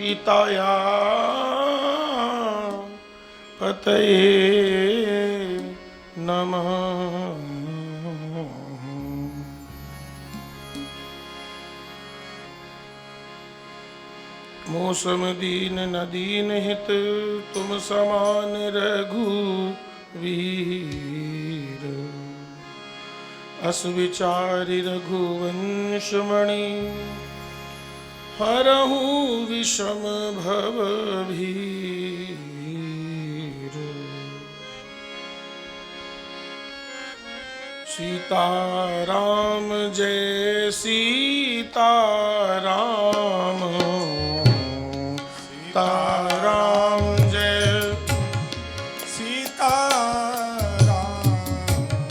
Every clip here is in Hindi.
सीताया पतये नमः। मौसम दीन न दीन हित तुम समान रघुवीर। अस विचारि रघुवंश मणि हरहु विषम भव भीर। सीताराम जय सीताराम। सीताराम जय सीताराम।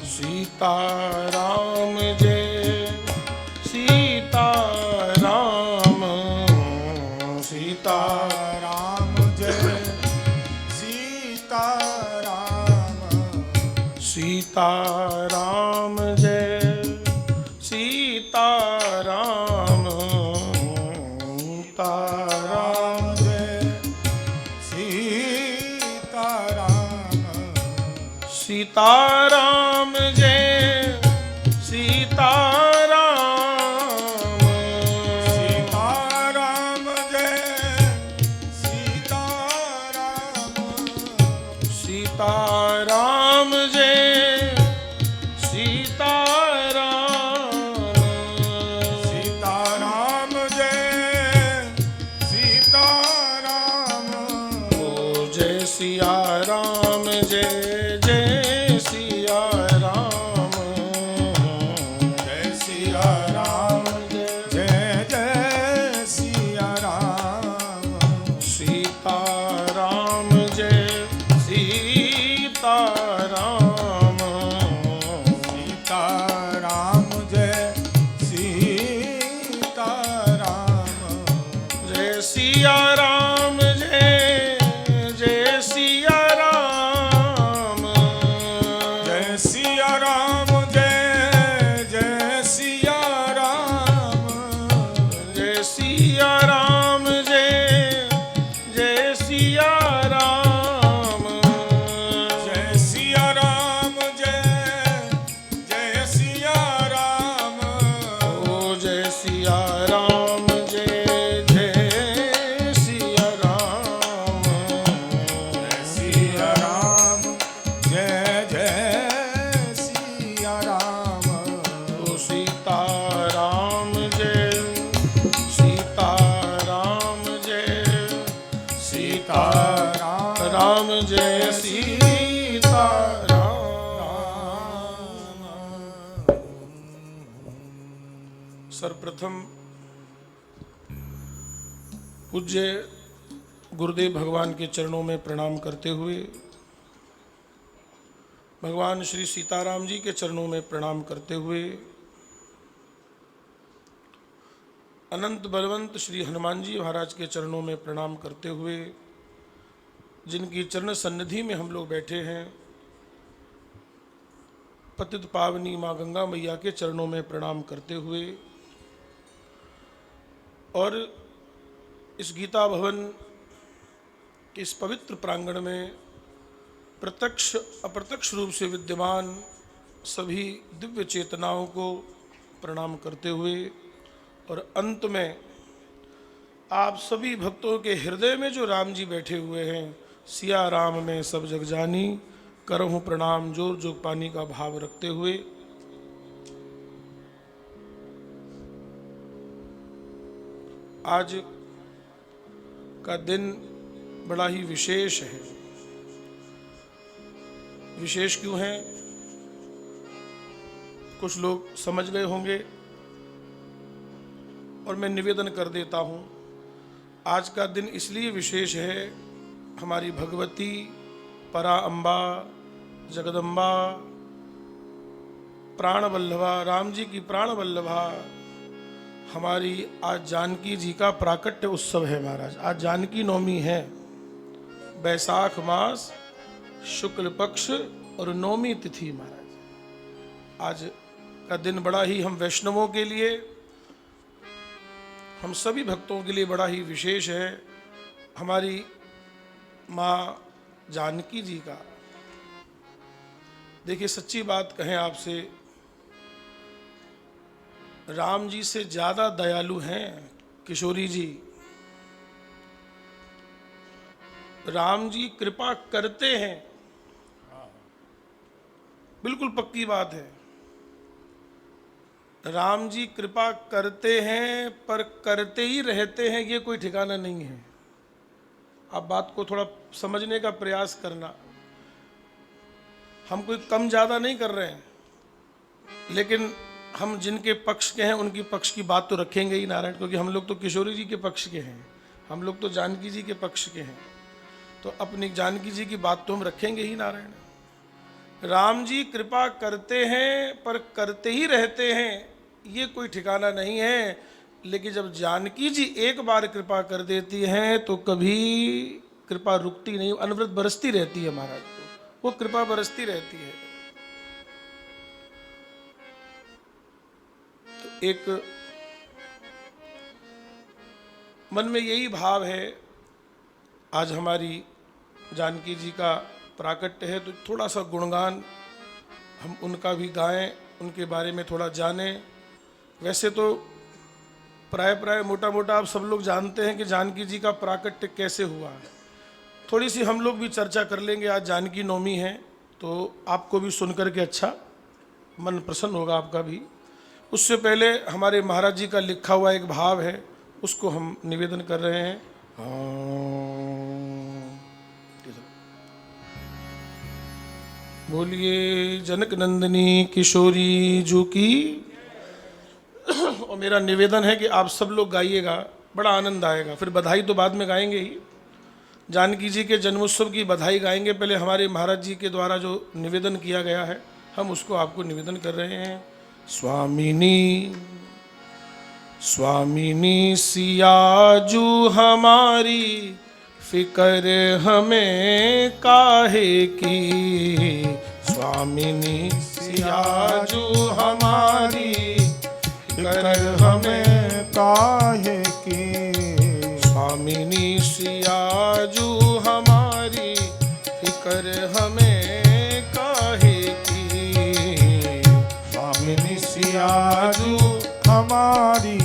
सीताराम जय सीताराम। सीताराम जय सीताराम। सीताराम जय सीताराम। सीताराम जय सीताराम। सीताराम जय सीताराम। सीताराम जय सीताराम। सीताराम जय सीताराम। सीताराम जय सीताराम। ओ जय सिया राम जय जय सिया राम। जय सिया राम जय जय सिया राम। सीताराम जय सीताराम। सीताराम जय सीताराम। जय सिया राम जय जय सिया राम। जय सिया राम जय जय सिया राम। जय सिया राम जय जय सिया राम। जय सिया राम जय जय सिया राम। ओ जय सिया राम जय जय सिया राम। जय सिया राम जय जय सिया राम। ओ सीताराम जय सीताराम जय सीताराम जय सीताराम। सर्वप्रथम पूज्य गुरुदेव भगवान के चरणों में प्रणाम करते हुए भगवान श्री सीताराम जी के चरणों में प्रणाम करते हुए अनंत बलवंत श्री हनुमान जी महाराज के चरणों में प्रणाम करते हुए जिनकी चरण सन्निधि में हम लोग बैठे हैं पतित पावनी माँ गंगा मैया के चरणों में प्रणाम करते हुए और इस गीता भवन के इस पवित्र प्रांगण में प्रत्यक्ष अप्रत्यक्ष रूप से विद्यमान सभी दिव्य चेतनाओं को प्रणाम करते हुए और अंत में आप सभी भक्तों के हृदय में जो राम जी बैठे हुए हैं, सिया राम में सब जग जानी, करहूँ प्रणाम जोर जोग पानी का भाव रखते हुए आज का दिन बड़ा ही विशेष है। विशेष क्यों है? कुछ लोग समझ गए होंगे और मैं निवेदन कर देता हूँ। आज का दिन इसलिए विशेष है, हमारी भगवती परा अम्बा जगदम्बा प्राणवल्लभा राम जी की प्राणवल्लभा हमारी आज जानकी जी का प्राकट्य उत्सव है महाराज। आज जानकी नवमी है, बैसाख मास शुक्ल पक्ष और नौमी तिथि महाराज। आज का दिन बड़ा ही हम वैष्णवों के लिए, हम सभी भक्तों के लिए बड़ा ही विशेष है। हमारी माँ जानकी जी का, देखिए सच्ची बात कहें आपसे, राम जी से ज्यादा दयालु हैं किशोरी जी। राम जी कृपा करते हैं, बिल्कुल पक्की बात है। राम जी कृपा करते हैं, पर करते ही रहते हैं, ये कोई ठिकाना नहीं है। आप बात को थोड़ा समझने का प्रयास करना। हम कोई कम ज़्यादा नहीं कर रहे हैं, लेकिन हम जिनके पक्ष के हैं उनकी पक्ष की बात तो रखेंगे ही नारायण, क्योंकि हम लोग तो किशोरी जी के पक्ष के हैं, हम लोग तो जानकी जी के पक्ष के हैं, तो अपनी जानकी जी की बात तो हम रखेंगे ही नारायण। राम जी कृपा करते हैं पर करते ही रहते हैं, ये कोई ठिकाना नहीं है। लेकिन जब जानकी जी एक बार कृपा कर देती हैं तो कभी कृपा रुकती नहीं, अनवरत बरसती रहती है महाराज को, वो कृपा बरसती रहती है। तो एक मन में यही भाव है, आज हमारी जानकी जी का प्राकट्य है, तो थोड़ा सा गुणगान हम उनका भी गाएं, उनके बारे में थोड़ा जानें। वैसे तो प्राय मोटा मोटा आप सब लोग जानते हैं कि जानकी जी का प्राकट्य कैसे हुआ है। थोड़ी सी हम लोग भी चर्चा कर लेंगे। आज जानकी नवमी है, तो आपको भी सुनकर के अच्छा मन प्रसन्न होगा आपका भी। उससे पहले हमारे महाराज जी का लिखा हुआ एक भाव है, उसको हम निवेदन कर रहे हैं। बोलिए जनक नंदिनी किशोरी जू की। और मेरा निवेदन है कि आप सब लोग गाइएगा, बड़ा आनंद आएगा। फिर बधाई तो बाद में गाएंगे ही, जानकी जी के जन्मोत्सव की बधाई गाएंगे। पहले हमारे महाराज जी के द्वारा जो निवेदन किया गया है, हम उसको आपको निवेदन कर रहे हैं। स्वामिनी स्वामिनी सियाजू हमारी, फिकर हमें काहे की। स्वामिनी सियाजू हमारी, फिकर हमें काहे की। स्वामिनी सियाजू हमारी, फिकर हमें काहे की। स्वामिनी सियाजू हमारी,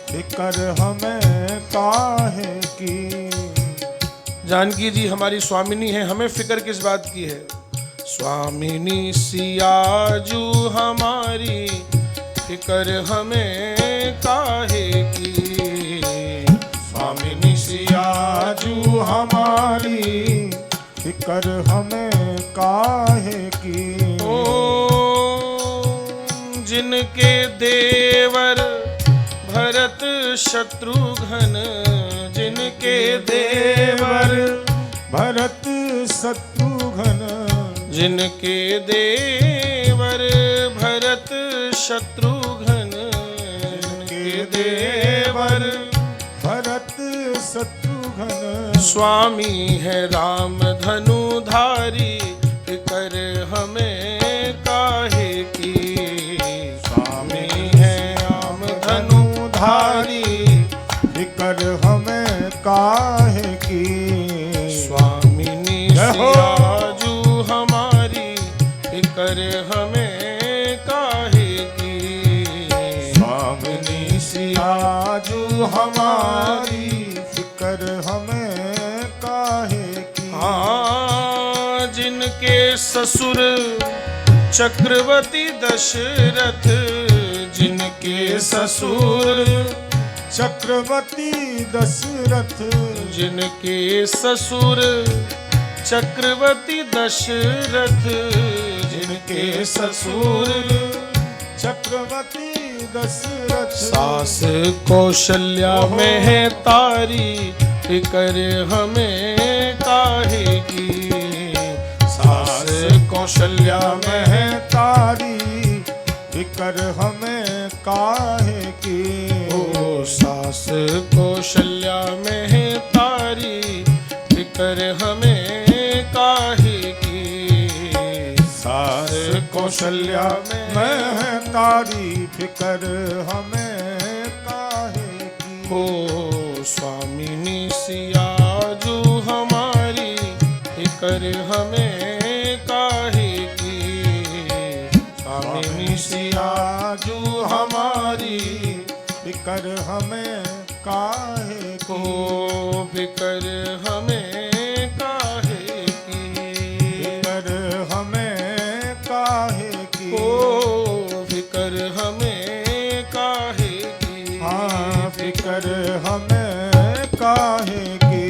फिकर हमें काहे की। जानकी जी हमारी स्वामिनी है, हमें फिक्र किस बात की है। स्वामिनी सियाजू हमारी, फिक्र हमें काहे की। स्वामिनी सियाजू हमारी, फिकर हमें काहे की। जिनके देवर भरत शत्रुघ्न, जिनके देवर भरत शत्रुघ्न, जिनके देवर भरत शत्रुघ्न, जिनके देवर भरत शत्रुघ्न। स्वामी है राम धनुधारी, फिकर हमें काहे की। स्वामी है राम धनुधारी, फिकर हमें काहे की। स्वामिनी सियाजू हमारी, फिकर हमें काहे की। स्वामिनी सियाजू हमारी, फिकर हमें काहे की। हाँ, जिनके ससुर चक्रवर्ती दशरथ, जिनके ससुर चक्रवर्ती दशरथ, जिनके ससुर चक्रवर्ती दशरथ, जिनके ससुर चक्रवर्ती दशरथ। सास कौशल्या में है तारी, फिकर हमें काहे की। सास कौशल्या में है तारी, फिकर हमें काहे की। ओ सास कौशल्या में है तारी, फिकर हमें काहे की। सास कौशल्या में है तारी, फिकर हमें काहे की। ओ स्वामिनी सिया फिकर हमें काहे की। स्वामी सिया आजू हमारी फिकर हमें काहे को की। फिकर हमें काहे की। फिकर हमें काहे की। को फिकर हमें काहे की। हाँ फिकर हमें काहे की।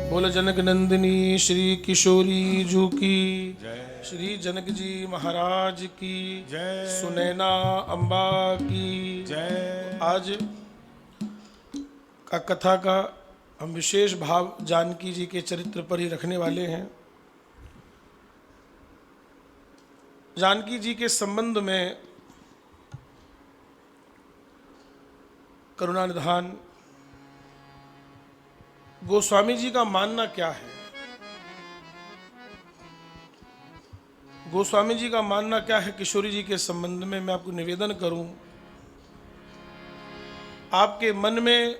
बोल जनक नंदिनी श्री किशोरी जू की जय श्री जनक जी महाराज की जय सुनैना अम्बा की जय। आज का कथा का हम विशेष भाव जानकी जी के चरित्र पर ही रखने वाले हैं। जानकी जी के संबंध में करुणानिधान गोस्वामी जी का मानना क्या है। गोस्वामी जी का मानना क्या है किशोरी जी के संबंध में, मैं आपको निवेदन करूं। आपके मन में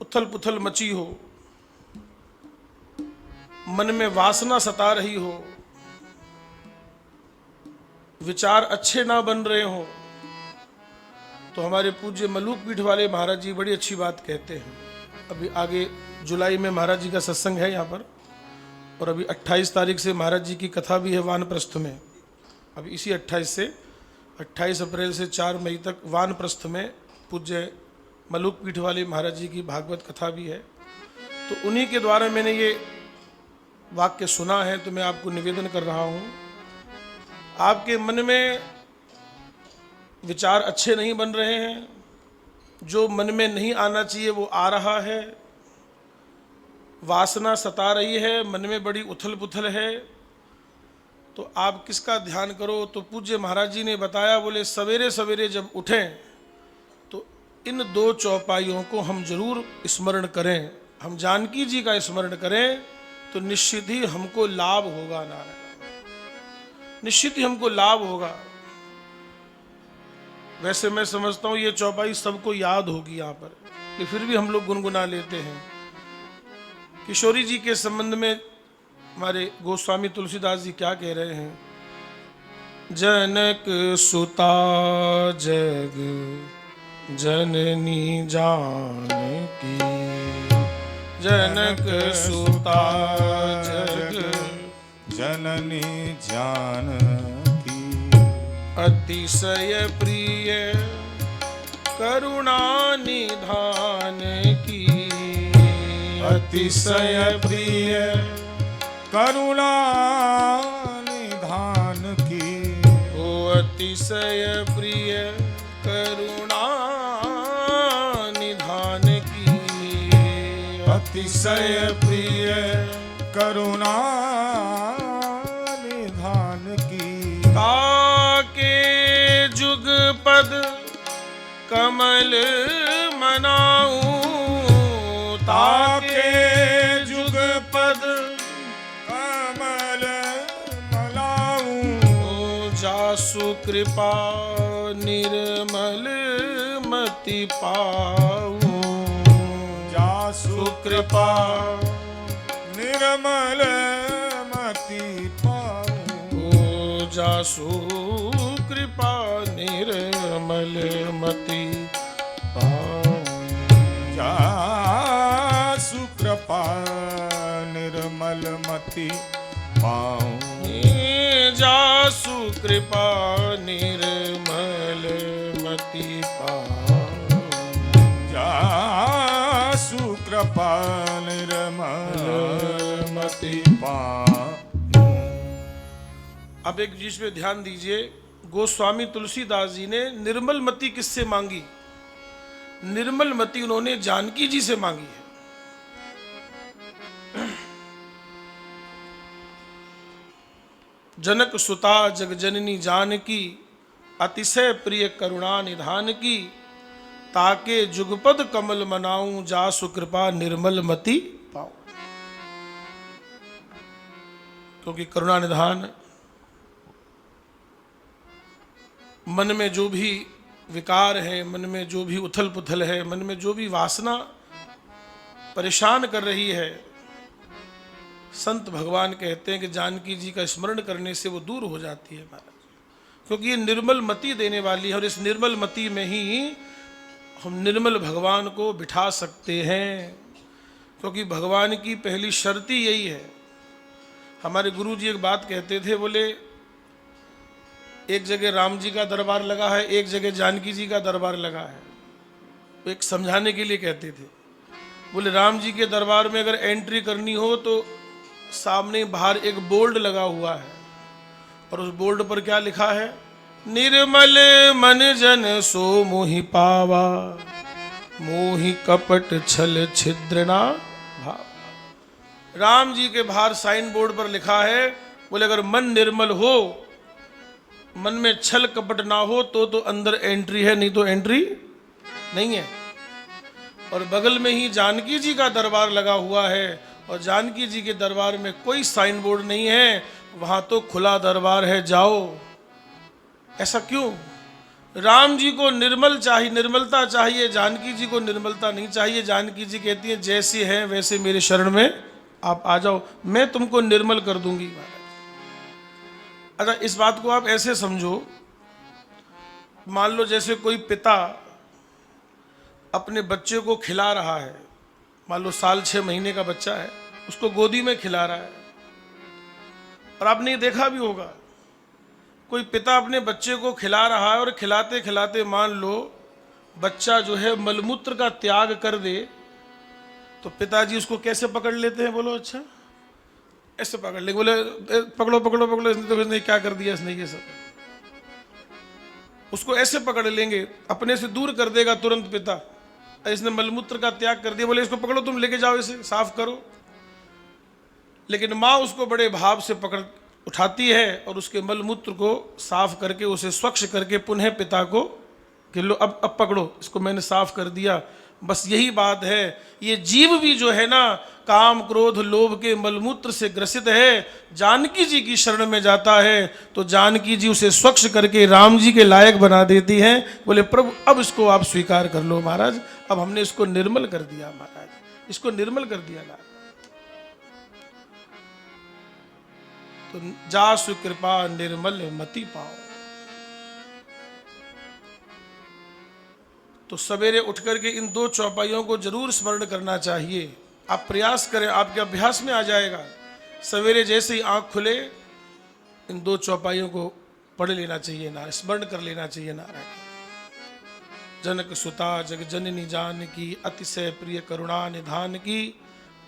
उथल पुथल मची हो, मन में वासना सता रही हो, विचार अच्छे ना बन रहे हो, तो हमारे पूज्य मलूक पीठ वाले महाराज जी बड़ी अच्छी बात कहते हैं। अभी आगे जुलाई में महाराज जी का सत्संग है यहाँ पर, और अभी 28 तारीख से महाराज जी की कथा भी है वानप्रस्थ में। अभी इसी 28 अप्रैल से 4 मई तक वानप्रस्थ में पूज्य मलूक पीठ वाले महाराज जी की भागवत कथा भी है। तो उन्हीं के द्वारा मैंने ये वाक्य सुना है, तो मैं आपको निवेदन कर रहा हूँ। आपके मन में विचार अच्छे नहीं बन रहे हैं, जो मन में नहीं आना चाहिए वो आ रहा है, वासना सता रही है, मन में बड़ी उथल पुथल है, तो आप किसका ध्यान करो। तो पूज्य महाराज जी ने बताया, बोले सवेरे सवेरे जब उठें तो इन 2 चौपाइयों को हम जरूर स्मरण करें। हम जानकी जी का स्मरण करें तो निश्चित ही हमको लाभ होगा। नारायण, निश्चित ही हमको लाभ होगा। वैसे मैं समझता हूँ ये चौपाई सबको याद होगी यहाँ पर, कि फिर भी हम लोग गुनगुना लेते हैं। किशोरी जी के संबंध में हमारे गोस्वामी तुलसीदास जी क्या कह रहे हैं। जनक सुता जग जननी जानकी, जनक सुता जग जननी जानकी। अतिशय प्रिय करुणा निधान की। अतिशय प्रिय करुणा निधान की। ओ अतिशय प्रिय करुणा निधान की। अतिशय प्रिय करुणा निधान की। ताके जुग पद कमल मनाऊं। ताके जुग पद कमल मलाऊं। जासु कृपा निर्मल मति पाऊं। जासु कृपा निर्मल मति पाऊं। जासु कृपा निर्मल मति पाऊं। जासु कृपा निर्मल मति पाऊं। जासु कृपा निर्मल मति पाऊं। जासु कृपा निर्मल मति पाऊं। अब एक चीज पे ध्यान दीजिए, गोस्वामी तुलसीदास जी ने निर्मल मति किससे मांगी। निर्मल मति उन्होंने जानकी जी से मांगी है। जनक सुता जगजननी जानकी, अतिशय प्रिय करुणा निधान की। ताके जुगपद कमल मनाऊं। जासु कृपा निर्मल मति पाऊं। क्योंकि करुणा निधान मन में जो भी विकार है, मन में जो भी उथल पुथल है, मन में जो भी वासना परेशान कर रही है, संत भगवान कहते हैं कि जानकी जी का स्मरण करने से वो दूर हो जाती है महाराज, क्योंकि ये निर्मल मति देने वाली है और इस निर्मल मति में ही हम निर्मल भगवान को बिठा सकते हैं। क्योंकि भगवान की पहली शर्त ही यही है। हमारे गुरु जी एक बात कहते थे, बोले एक जगह राम जी का दरबार लगा है, एक जगह जानकी जी का दरबार लगा है। तो एक समझाने के लिए कहते थे, बोले राम जी के दरबार में अगर एंट्री करनी हो तो सामने बाहर एक बोर्ड लगा हुआ है और उस बोर्ड पर क्या लिखा है, निर्मल मन जन सो मोहि पावा, मोहि कपट छल छिद्र ना भाव। राम जी के बाहर साइन बोर्ड पर लिखा है, बोले अगर मन निर्मल हो, मन में छल कपट ना हो तो अंदर एंट्री है, नहीं तो एंट्री नहीं है। और बगल में ही जानकी जी का दरबार लगा हुआ है और जानकी जी के दरबार में कोई साइन बोर्ड नहीं है, वहां तो खुला दरबार है, जाओ। ऐसा क्यों? राम जी को निर्मल चाहिए, निर्मलता चाहिए, जानकी जी को निर्मलता नहीं चाहिए। जानकी जी कहती है जैसे हैं वैसे मेरे शरण में आप आ जाओ, मैं तुमको निर्मल कर दूंगी महाराज। अच्छा, इस बात को आप ऐसे समझो, मान लो जैसे कोई पिता अपने बच्चे को खिला रहा है, मान लो 6 महीने का बच्चा है, उसको गोदी में खिला रहा है। और आपने देखा भी होगा, कोई पिता अपने बच्चे को खिला रहा है और खिलाते खिलाते मान लो बच्चा जो है मलमूत्र का त्याग कर दे, तो पिताजी उसको कैसे पकड़ लेते हैं? बोलो, अच्छा ऐसे पकड़ ले, बोले पकड़ो पकड़ो पकड़ो, इसने क्या कर दिया, इसने ये सब, उसको ऐसे पकड़ लेंगे, अपने से दूर कर देगा तुरंत पिता। इसने मलमूत्र का त्याग कर दिया, बोले इसको पकड़ो, तुम लेके जाओ, इसे साफ करो। लेकिन माँ उसको बड़े भाव से पकड़ उठाती है और उसके मलमूत्र को साफ करके उसे स्वच्छ करके पुनः पिता को कि लो अब पकड़ो, इसको मैंने साफ कर दिया। बस यही बात है, ये जीव भी जो है ना काम क्रोध लोभ के मलमूत्र से ग्रसित है, जानकी जी की शरण में जाता है तो जानकी जी उसे स्वच्छ करके राम जी के लायक बना देती हैं। बोले प्रभु अब इसको आप स्वीकार कर लो महाराज, अब हमने इसको निर्मल कर दिया महाराज, इसको निर्मल कर दिया ना। तो जासु कृपा निर्मल मति पाओ। तो सवेरे उठकर के इन 2 चौपाइयों को जरूर स्मरण करना चाहिए। आप प्रयास करें, आपके अभ्यास में आ जाएगा। सवेरे जैसे ही आंख खुले इन 2 चौपाइयों को पढ़ लेना चाहिए, नारायण स्मरण कर लेना चाहिए। नारायण जनक सुता जग जननी जानकी, अतिशय प्रिय करुणा निधान की,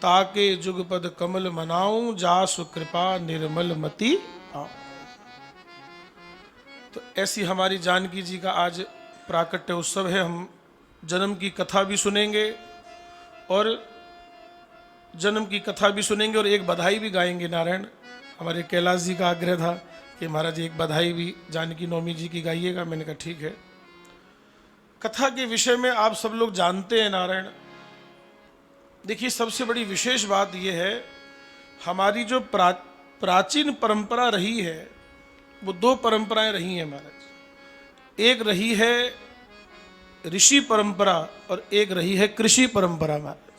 ताके जुगपद कमल मनाऊं, जासु कृपा निर्मल मति पाऊं। तो ऐसी हमारी जानकी जी का आज प्राकट्य उत्सव है। हम जन्म की कथा भी सुनेंगे और जन्म की कथा भी सुनेंगे और एक बधाई भी गाएंगे। नारायण, हमारे कैलाश जी का आग्रह था कि महाराज एक बधाई भी जानकी नवमी जी की गाइएगा। मैंने कहा ठीक है। कथा के विषय में आप सब लोग जानते हैं। नारायण, देखिए सबसे बड़ी विशेष बात यह है, हमारी जो प्राचीन परंपरा रही है वो 2 परंपराएं रही हैं महाराज। एक रही है ऋषि परंपरा और एक रही है कृषि परंपरा महाराज।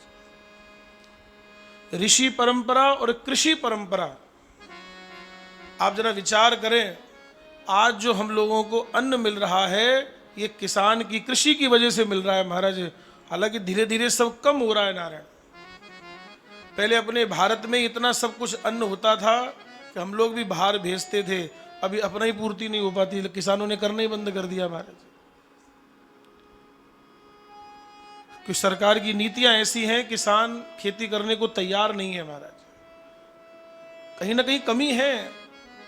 ऋषि परंपरा और कृषि परंपरा, आप जरा विचार करें, आज जो हम लोगों को अन्न मिल रहा है ये किसान की कृषि की वजह से मिल रहा है महाराज। हालांकि धीरे धीरे सब कम हो रहा है। नारायण, पहले अपने भारत में इतना सब कुछ अन्न होता था कि हम लोग भी बाहर भेजते थे, अभी अपना ही पूर्ति नहीं हो पाती, किसानों ने करना ही बंद कर दिया महाराज। कि सरकार की नीतियां ऐसी हैं, किसान खेती करने को तैयार नहीं है महाराज। कहीं ना कहीं कमी है,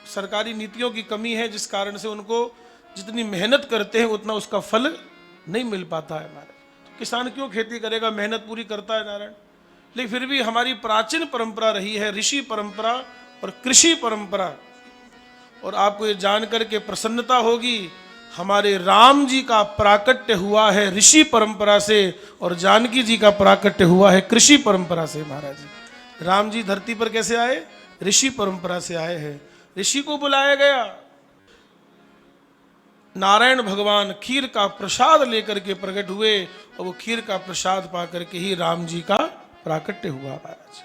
सरकारी नीतियों की कमी है, जिस कारण से उनको जितनी मेहनत करते हैं उतना उसका फल नहीं मिल पाता है महाराज। तो किसान क्यों खेती करेगा, मेहनत पूरी करता है नारायण। लेकिन फिर भी हमारी प्राचीन परंपरा रही है ऋषि परंपरा और कृषि परंपरा। और आपको ये जानकर के प्रसन्नता होगी, हमारे राम जी का प्राकट्य हुआ है ऋषि परंपरा से और जानकी जी का प्राकट्य हुआ है कृषि परंपरा से महाराज। राम जी धरती पर कैसे आए? ऋषि परंपरा से आए हैं। ऋषि को बुलाया गया, नारायण भगवान खीर का प्रसाद लेकर के प्रकट हुए और वो खीर का प्रसाद पा करके ही राम जी का प्राकट्य हुआ महाराज।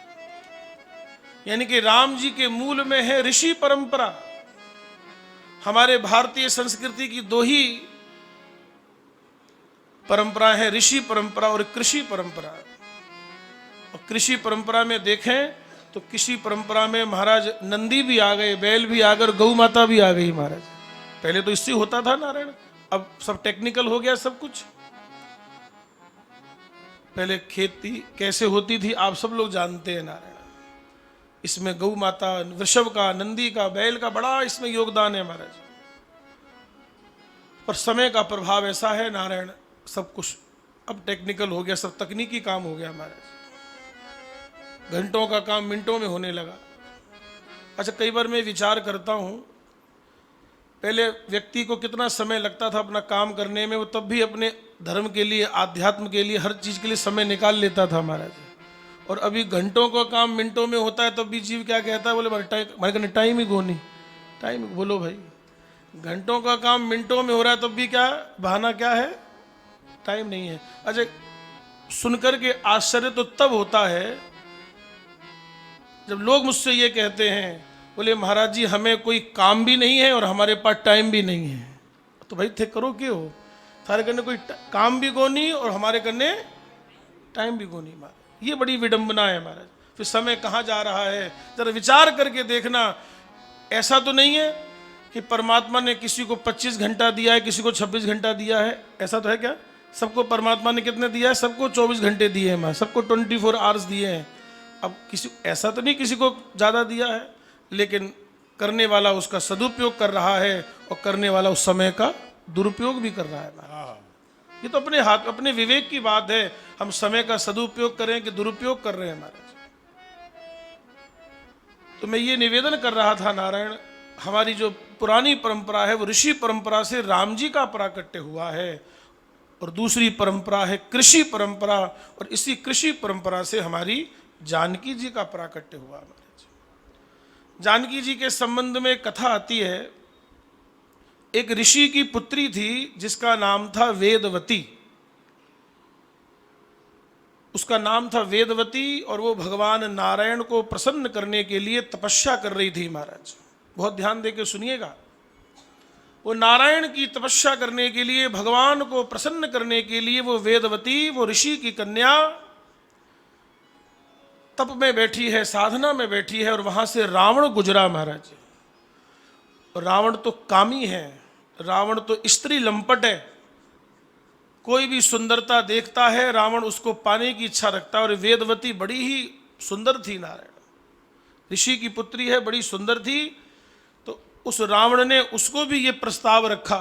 यानी कि राम जी के मूल में है ऋषि परंपरा। हमारे भारतीय संस्कृति की दो ही परंपरा है, ऋषि परंपरा और कृषि परंपरा। और कृषि परंपरा में देखें तो कृषि परंपरा में महाराज नंदी भी आ गए, बैल भी आ गए और गौ माता भी आ गई महाराज। पहले तो इससे होता था नारायण, अब सब टेक्निकल हो गया सब कुछ। पहले खेती कैसे होती थी आप सब लोग जानते हैं नारायण। इसमें गौ माता, वृषभ का, नंदी का, बैल का बड़ा इसमें योगदान है महाराज। पर समय का प्रभाव ऐसा है नारायण, सब कुछ अब टेक्निकल हो गया, सब तकनीकी काम हो गया महाराज। घंटों का काम मिनटों में होने लगा। अच्छा, कई बार मैं विचार करता हूं, पहले व्यक्ति को कितना समय लगता था अपना काम करने में, वो तब भी अपने धर्म के लिए, आध्यात्म के लिए, हर चीज के लिए समय निकाल लेता था महाराज। और अभी घंटों का काम मिनटों में होता है, तब भी जीव क्या कहता है, बोले हमारे टाइम ही गोनी, टाइम। बोलो भाई, घंटों का काम मिनटों में हो रहा है, तब भी क्या बहाना क्या है, टाइम नहीं है। अच्छा, सुनकर के आश्चर्य तो तब होता है जब लोग मुझसे ये कहते हैं, बोले महाराज जी हमें कोई काम भी नहीं है और हमारे पास टाइम भी नहीं है। तो भाई थे करो क्यों, सारे करने कोई काम भी कोनी और हमारे करने टाइम भी कोनी महाराज। ये बड़ी विडंबना है महाराज। फिर समय कहाँ जा रहा है, जरा विचार करके देखना। ऐसा तो नहीं है कि परमात्मा ने किसी को 25 घंटा दिया है, किसी को 26 घंटा दिया है, ऐसा तो है क्या? सबको परमात्मा ने कितने दिया है? सबको 24 घंटे दिए हैं माँ, सबको 24 आवर्स दिए हैं। अब किसी ऐसा तो नहीं किसी को ज़्यादा दिया है, लेकिन करने वाला उसका सदुपयोग कर रहा है और करने वाला उस समय का दुरुपयोग भी कर रहा है। ये तो अपने हाथ, अपने विवेक की बात है, हम समय का सदुपयोग करें कि दुरुपयोग कर रहे हैं महाराज। तो मैं ये निवेदन कर रहा था नारायण, हमारी जो पुरानी परंपरा है वो ऋषि परंपरा से राम जी का प्राकट्य हुआ है, और दूसरी परंपरा है कृषि परंपरा, और इसी कृषि परंपरा से हमारी जानकी जी का प्राकट्य हुआ महाराज। जानकी जी के संबंध में कथा आती है, एक ऋषि की पुत्री थी जिसका नाम था वेदवती। उसका नाम था वेदवती, और वो भगवान नारायण को प्रसन्न करने के लिए तपस्या कर रही थी महाराज। बहुत ध्यान देकर सुनिएगा। वो नारायण की तपस्या करने के लिए, भगवान को प्रसन्न करने के लिए वो वेदवती, वो ऋषि की कन्या तप में बैठी है, साधना में बैठी है, और वहां से रावण गुजरा महाराज। रावण तो कामी है, रावण तो स्त्री लंपट है। कोई भी सुंदरता देखता है रावण उसको पाने की इच्छा रखता है। और वेदवती बड़ी ही सुंदर थी, नारायण ऋषि की पुत्री है, बड़ी सुंदर थी। तो उस रावण ने उसको भी ये प्रस्ताव रखा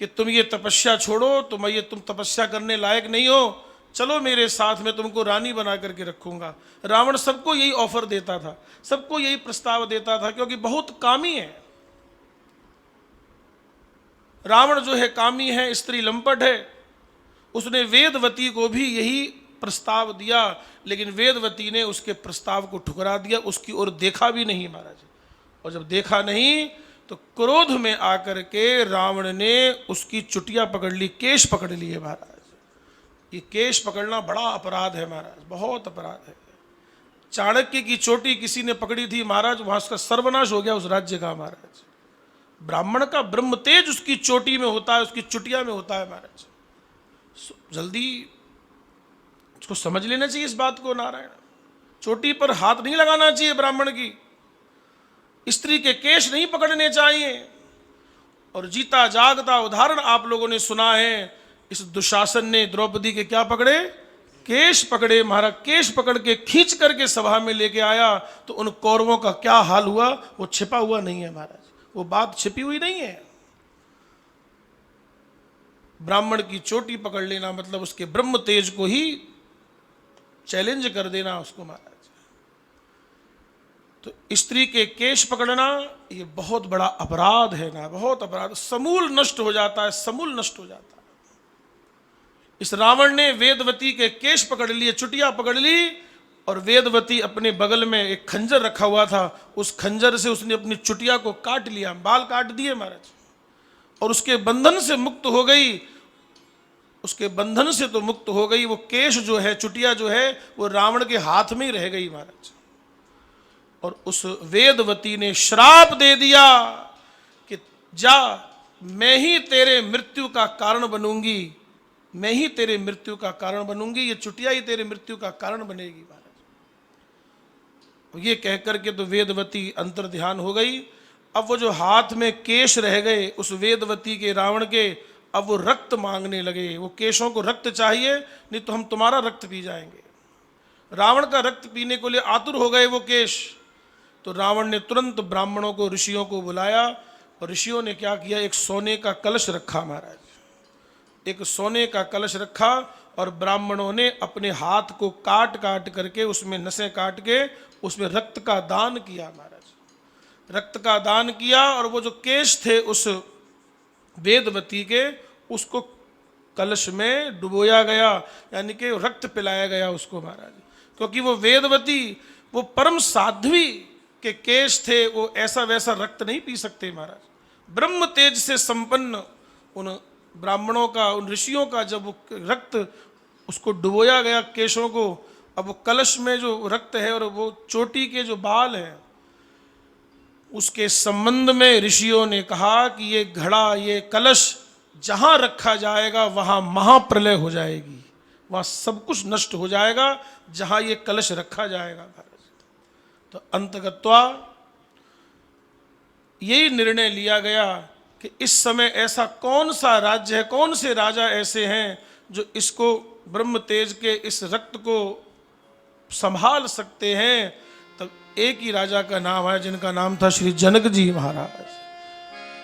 कि तुम ये तपस्या छोड़ो, तुम तपस्या करने लायक नहीं हो, चलो मेरे साथ में तुमको रानी बना करके रखूंगा। रावण सबको यही ऑफर देता था, सबको यही प्रस्ताव देता था, क्योंकि बहुत कामी है रावण, जो है कामी है, स्त्री लंपट है। उसने वेदवती को भी यही प्रस्ताव दिया, लेकिन वेदवती ने उसके प्रस्ताव को ठुकरा दिया, उसकी ओर देखा भी नहीं महाराज। और जब देखा नहीं तो क्रोध में आकर के रावण ने उसकी चुटिया पकड़ ली, केश पकड़ लिए महाराज। ये केश पकड़ना बड़ा अपराध है महाराज, बहुत अपराध है। चाणक्य की चोटी किसी ने पकड़ी थी महाराज, वहां उसका सर्वनाश हो गया उस राज्य का महाराज। ब्राह्मण का ब्रह्म तेज उसकी चोटी में होता है, उसकी चुटिया में होता है महाराज। जल्दी उसको समझ लेना चाहिए इस बात को नारायण। चोटी पर हाथ नहीं लगाना चाहिए ब्राह्मण की, स्त्री के केश नहीं पकड़ने चाहिए। और जीता जागता उदाहरण आप लोगों ने सुना है, इस दुशासन ने द्रौपदी के क्या पकड़े? केश पकड़े महाराज। केश पकड़ के खींच करके सभा में लेके आया, तो उन कौरवों का क्या हाल हुआ वो छिपा हुआ नहीं है महाराज, वो बात छिपी हुई नहीं है। ब्राह्मण की चोटी पकड़ लेना मतलब उसके ब्रह्म तेज को ही चैलेंज कर देना उसको महाराज। तो स्त्री के केश पकड़ना ये बहुत बड़ा अपराध है ना, बहुत अपराध। समूल नष्ट हो जाता है, समूल नष्ट हो जाता है। इस रावण ने वेदवती के केश पकड़ लिए, चुटिया पकड़ ली, और वेदवती अपने बगल में एक खंजर रखा हुआ था, उस खंजर से उसने अपनी चुटिया को काट लिया, बाल काट दिए महाराज, और उसके बंधन से मुक्त हो गई। उसके बंधन से तो मुक्त हो गई, वो केश जो है, चुटिया जो है, वो रावण के हाथ में ही रह गई महाराज। और उस वेदवती ने श्राप दे दिया कि जा, मैं ही तेरे मृत्यु का कारण बनूंगी, मैं ही तेरे मृत्यु का कारण बनूंगी, ये चुटिया ही तेरे मृत्यु का कारण बनेगी महाराज। ये कहकर के तो वेदवती अंतर ध्यान हो गई। अब वो जो हाथ में केश रह गए उस वेदवती के, रावण के, अब वो रक्त मांगने लगे। वो केशों को रक्त चाहिए, नहीं तो हम तुम्हारा रक्त पी जाएंगे। रावण का रक्त पीने को लिए आतुर हो गए वो केश। तो रावण ने तुरंत ब्राह्मणों को, ऋषियों को बुलाया और ऋषियों ने क्या किया, एक सोने का कलश रखा महाराज, एक सोने का कलश रखा और ब्राह्मणों ने अपने हाथ को काट काट करके उसमें नसें काट के उसमें रक्त का दान किया महाराज, रक्त का दान किया। और वो जो केश थे उस वेदवती के, उसको कलश में डुबोया गया, यानी कि रक्त पिलाया गया उसको महाराज। क्योंकि वो वेदवती, वो परम साध्वी के केश थे, वो ऐसा वैसा रक्त नहीं पी सकते महाराज। ब्रह्म तेज से संपन्न उन ब्राह्मणों का, उन ऋषियों का जब वो रक्त उसको डुबोया गया केशों को, अब वो कलश में जो रक्त है और वो चोटी के जो बाल हैं, उसके संबंध में ऋषियों ने कहा कि ये घड़ा, ये कलश जहां रखा जाएगा वहां महाप्रलय हो जाएगी, वहां सब कुछ नष्ट हो जाएगा जहां ये कलश रखा जाएगा महाराज। तो अंतगत्वा यही निर्णय लिया गया कि इस समय ऐसा कौन सा राज्य है, कौन से राजा ऐसे हैं जो इसको, ब्रह्म तेज के इस रक्त को संभाल सकते हैं। तब एक ही राजा का नाम है जिनका नाम था श्री जनक जी महाराज।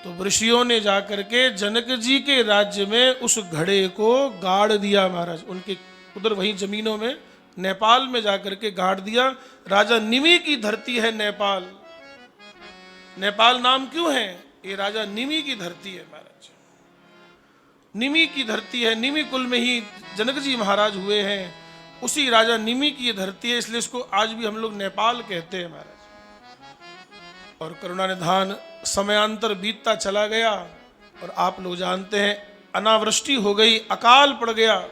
तो ऋषियों ने जाकर के जनक जी के राज्य में उस घड़े को गाड़ दिया महाराज, उनके उधर वहीं जमीनों में नेपाल में जाकर के गाड़ दिया। राजा निमि की धरती है नेपाल, नेपाल नाम क्यों है, ये राजा निमि की धरती है महाराज, निमि की धरती है। निमि कुल में ही जनक जी महाराज हुए हैं, उसी राजा निमि की ये धरती है, इसलिए इसको आज भी हम लोग नेपाल कहते हैं महाराज। और करुणानिधान समयांतर बीतता चला गया और आप लोग जानते हैं अनावृष्टि हो गई, अकाल पड़ गया।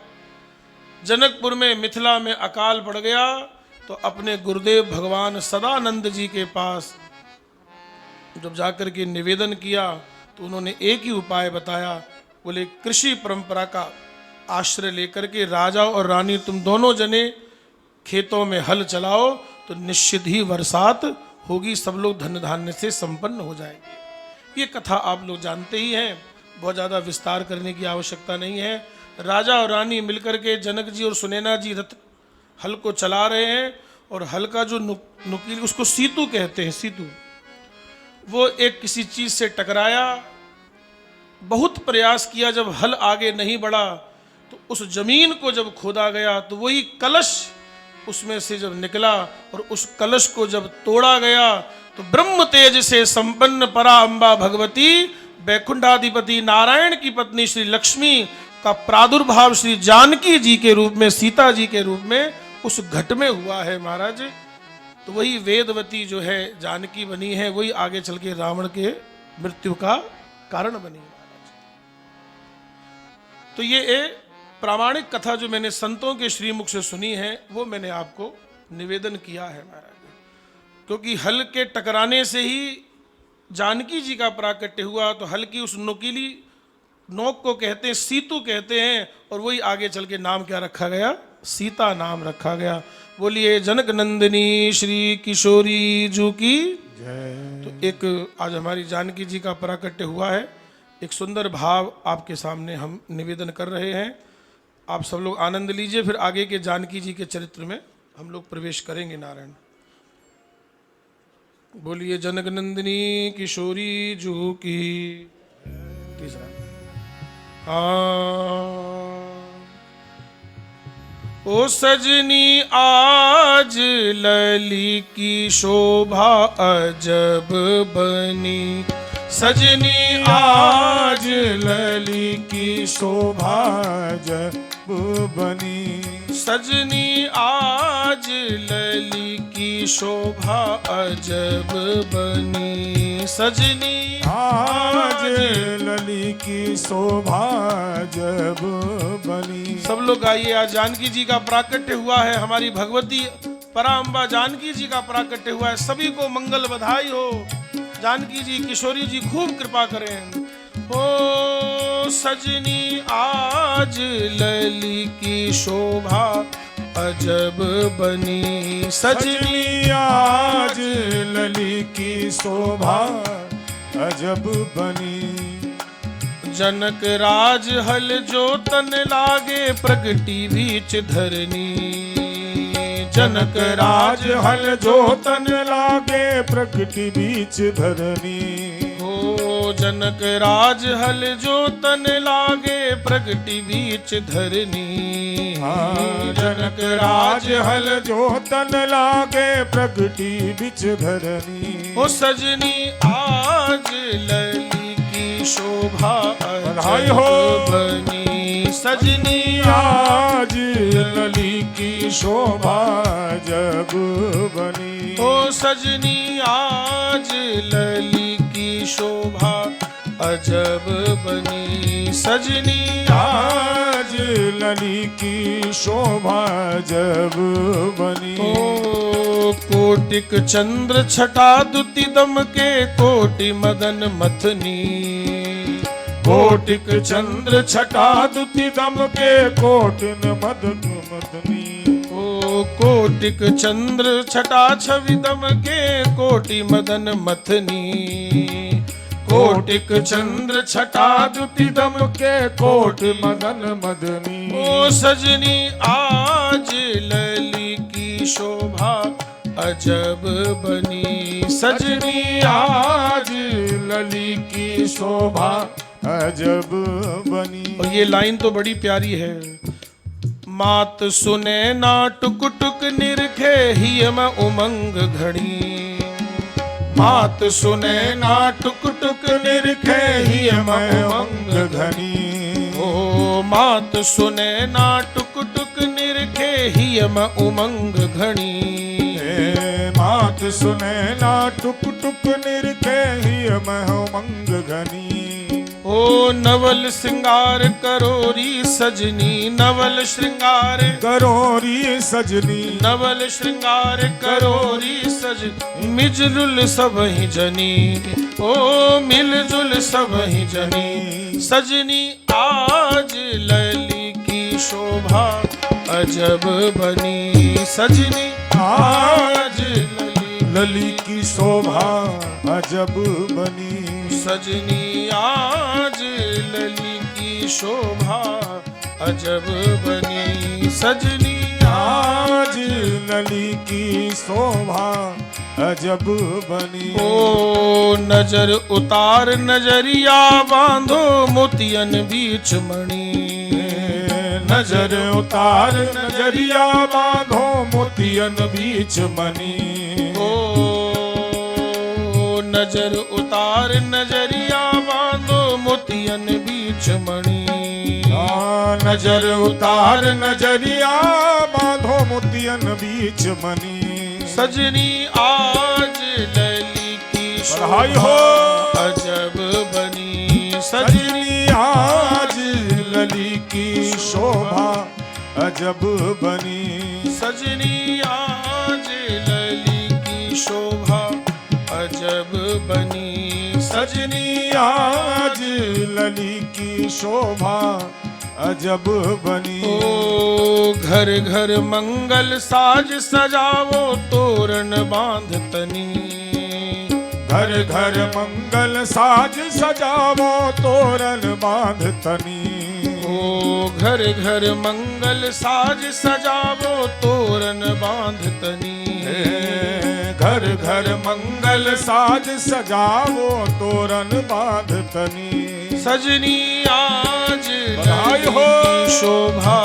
जनकपुर में, मिथिला में अकाल पड़ गया। तो अपने गुरुदेव भगवान सदानंद जी के पास जब जाकर के निवेदन किया तो उन्होंने एक ही उपाय बताया, बोले कृषि परंपरा का आश्रय लेकर के राजा और रानी तुम दोनों जने खेतों में हल चलाओ तो निश्चित ही बरसात होगी, सब लोग धन धान्य से संपन्न हो जाएंगे। ये कथा आप लोग जानते ही हैं, बहुत ज़्यादा विस्तार करने की आवश्यकता नहीं है। राजा और रानी मिलकर के जनक जी और सुनैना जी रथ हल को चला रहे हैं और हल का जो नुकीली, उसको सीतू कहते हैं, सीतू, वो एक किसी चीज से टकराया। बहुत प्रयास किया, जब हल आगे नहीं बढ़ा तो उस जमीन को जब खोदा गया तो वही कलश उसमें से जब निकला और उस कलश को जब तोड़ा गया तो ब्रह्म तेज से संपन्न परा अम्बा भगवती वैकुंठाधिपति नारायण की पत्नी श्री लक्ष्मी का प्रादुर्भाव श्री जानकी जी के रूप में, सीता जी के रूप में उस घट में हुआ है महाराज। तो वही वेदवती जो है जानकी बनी है, वही आगे चल के रावण के मृत्यु का कारण बनी महाराज। तो ये प्रामाणिक कथा जो मैंने संतों के श्रीमुख से सुनी है वो मैंने आपको निवेदन किया है महाराज। क्योंकि हल के टकराने से ही जानकी जी का प्राकट्य हुआ, तो हल की उस नुकीली नोक को कहते हैं, सीतू कहते हैं, और वही आगे चल के नाम क्या रखा गया, सीता नाम रखा गया। बोलिए जनक नंदिनी श्री किशोरी जू की जय। तो एक आज हमारी जानकी जी का प्राकट्य हुआ है, एक सुंदर भाव आपके सामने हम निवेदन कर रहे हैं। आप सब लोग आनंद लीजिए, फिर आगे के जानकी जी के चरित्र में हम लोग प्रवेश करेंगे। नारायण बोलिए जनक नंदिनी किशोरी जू की। ओ सजनी आज लली की शोभा अजब बनी, सजनी आज लली की शोभा अजब बनी, सजनी आज लली की शोभा अजब बनी, सजनी आज लली की शोभा अजब बनी। सब लोग आइए, आज जानकी जी का प्राकट्य हुआ है। हमारी भगवती पराम्बा जानकी जी का प्राकट्य हुआ है। सभी को मंगल बधाई हो। जानकी जी किशोरी जी खूब कृपा करें। ओ सजनी आज लली की शोभा अजब बनी। सजनी आज लली की शोभा अजब बनी। जनक राज हल जो तन लागे प्रगटी बीच धरनी। जनक राज हल जो तन लागे प्रगटी बीच धरनी। ओ जनक राज हल जो तन लागे प्रगटी बीच धरनी। जनक राज हल जो तन लागे प्रगटी बीच धरनी। ओ सजनी आज लली की शोभा बधाई अजब हो। बनी। सजनी आज लली की शोभा जब बनी। ओ सजनी आज लली की शोभा अजब बनी। सजनी आज लली की शोभा जब बनी। ओ कोटिक चंद्र छटा दुति दम के कोटि मदन मथनी। कोटिक चंद्र छटा दुति दम के कोटिन मदन मदनी। ओ कोटिक चंद्र छटा छवि दम के कोटि मदन मथनी। कोटिक चंद्र छटा दुति दम के कोट मदन मदनी। ओ सजनी आज लली की शोभा अजब बनी। सजनी आज लली की शोभा अजब बनी। और ये लाइन तो बड़ी प्यारी है। मात सुने ना टुक टुक निरखे हिय में उमंग घड़ी। मात सुने ना टुक टुक निरखे हिय में उमंग घनी। ओ मात सुने ना टुक टुक निरखे हिय में उमंग घड़ी। मात सुने ना टुक टुक निरखे हिय में उमंग घनी। ओ नवल श्रृंगार करोरी सजनी। नवल श्रृंगार करोरी सजनी। नवल श्रृंगार करोरी सजनी। मिलजुल सब ही जनी। ओ मिलजुल सब ही जनी। सजनी आज लली की शोभा अजब बनी। सजनी आज लली की शोभा अजब बनी। सजनी आज लली की शोभा अजब बनी। सजनी आज लली की शोभा अजब बनी। ओ नजर उतार नजरिया बांधो मोतियन बीच मणि। नजर उतार नजरिया बांधो मोतियन बीच मनी। ओ नजर उतार नजरिया बांधो मोतियन बीच मणि। नजर उतार नजरिया बांधो मोतियन बीच मनी। सजनी आज लली की बधाई शोभा हो। अजब बनी। सजनी आज लली की शोभा अजब बनी। सजनी आज लली की शोभा अजब बनी। सजनी आज लली की शोभा अजब बनी। ओ घर घर मंगल साज सजावो तोरण बांध तनी। घर घर मंगल साज सजावो तोरण बांध तनी। ओ घर घर मंगल साज सजावो तोरण बांध तनी। घर घर मंगल साज सजावो तोरण बांध तनी। सजनी आज बधाई हो। लली की शोभा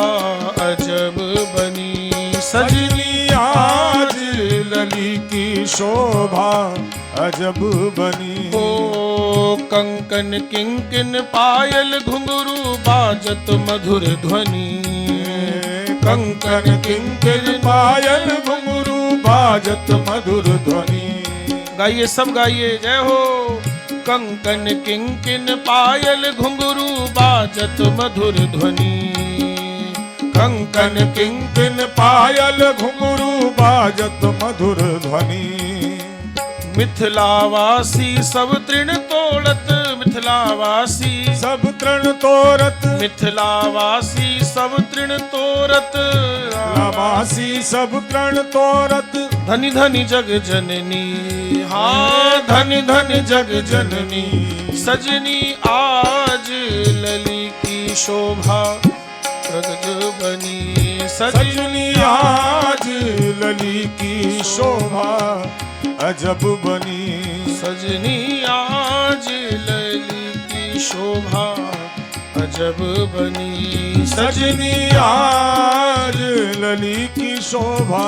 अजब बनी। सजनी आज लली की शोभा अजब बनी। ओ कंकन किंकिन पायल घुंघरू बाजत मधुर ध्वनि। कंकन किंकिन पायल घुंघरू बाजत मधुर ध्वनि। गाइए सब गाइए जय हो। कंकन किंकिन पायल घुंघरू बाजत मधुर ध्वनि। कंकन किंकिन पायल घुंघरू बाजत मधुर ध्वनि। मिथिलावासी सब तृण तोड़त, मिथिलावासी सब तृण तोरत, मिथिलावासी सब तृण तोड़त, लावासी सब तृण तोरत। धनि धनि जग जननी, हाँ धनि धनि जग जननी, सजनी आज लली की शोभा प्रगट बनी। सजनी आज लली की शोभा अजब बनी। सजनी आज लली की शोभा अजब बनी। सजनी आज लली की शोभा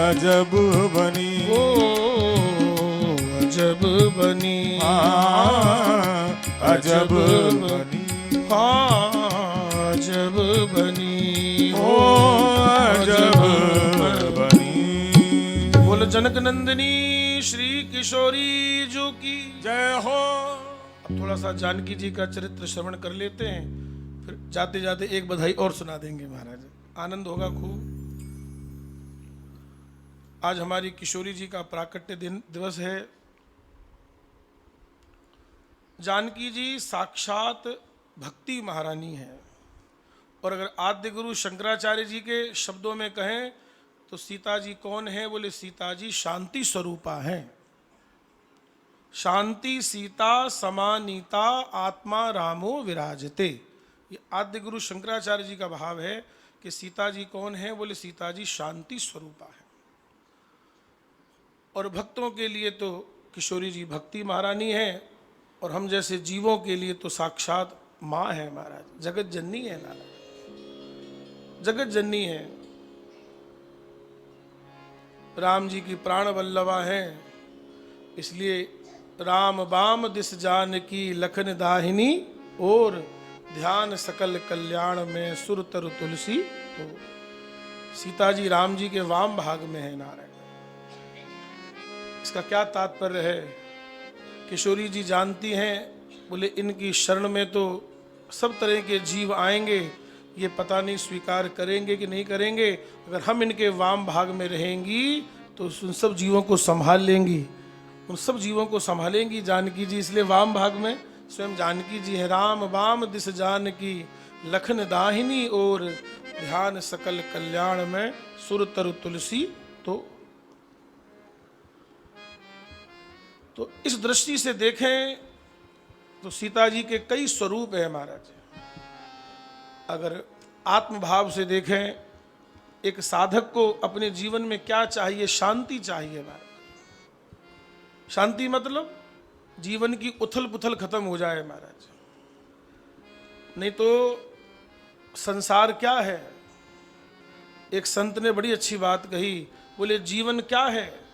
अजब बनी। ओ अजब बनी, अजब बनी। हाँ अजब बनी, ओ अजब बनी। बोल जनक नंदिनी श्री किशोरी जो की जय हो। अब थोड़ा सा जानकी जी का चरित्र श्रवण कर लेते हैं, फिर जाते जाते एक बधाई और सुना देंगे महाराज, आनंद होगा खूब। आज हमारी किशोरी जी का प्राकट्य दिवस है। जानकी जी साक्षात भक्ति महारानी है, और अगर आद्य गुरु शंकराचार्य जी के शब्दों में कहें तो सीता जी कौन है? बोले सीता जी शांति स्वरूपा है। शांति सीता समानीता आत्मा रामो विराजते, ये आद्य गुरु शंकराचार्य जी का भाव है कि सीता जी कौन है? बोले सीता जी शांति स्वरूपा है। और भक्तों के लिए तो किशोरी जी भक्ति महारानी है, और हम जैसे जीवों के लिए तो साक्षात माँ है महाराज, जगत जननी है नारायण, जगत जननी है। राम जी की प्राण वल्लभा है, इसलिए राम बाम दिस जान की लखन दाहिनी, और ध्यान सकल कल्याण में सुर तरु तुलसी। तो सीता जी राम जी के वाम भाग में है नारायण। इसका क्या तात्पर्य है? किशोरी जी जानती हैं, बोले इनकी शरण में तो सब तरह के जीव आएंगे, ये पता नहीं स्वीकार करेंगे कि नहीं करेंगे। अगर हम इनके वाम भाग में रहेंगी तो उन सब जीवों को संभाल लेंगी, उन सब जीवों को संभालेंगी जानकी जी, इसलिए वाम भाग में स्वयं जानकी जी है। राम वाम दिस जान की लखन दाहिनी, और ध्यान सकल कल्याण में सुर तरु तुलसी। तो इस दृष्टि से देखें तो सीता जी के कई स्वरूप है महाराज। अगर आत्मभाव से देखें, एक साधक को अपने जीवन में क्या चाहिए? शांति चाहिए महाराज। शांति मतलब जीवन की उथल पुथल खत्म हो जाए महाराज, नहीं तो संसार क्या है? एक संत ने बड़ी अच्छी बात कही, बोले जीवन क्या है?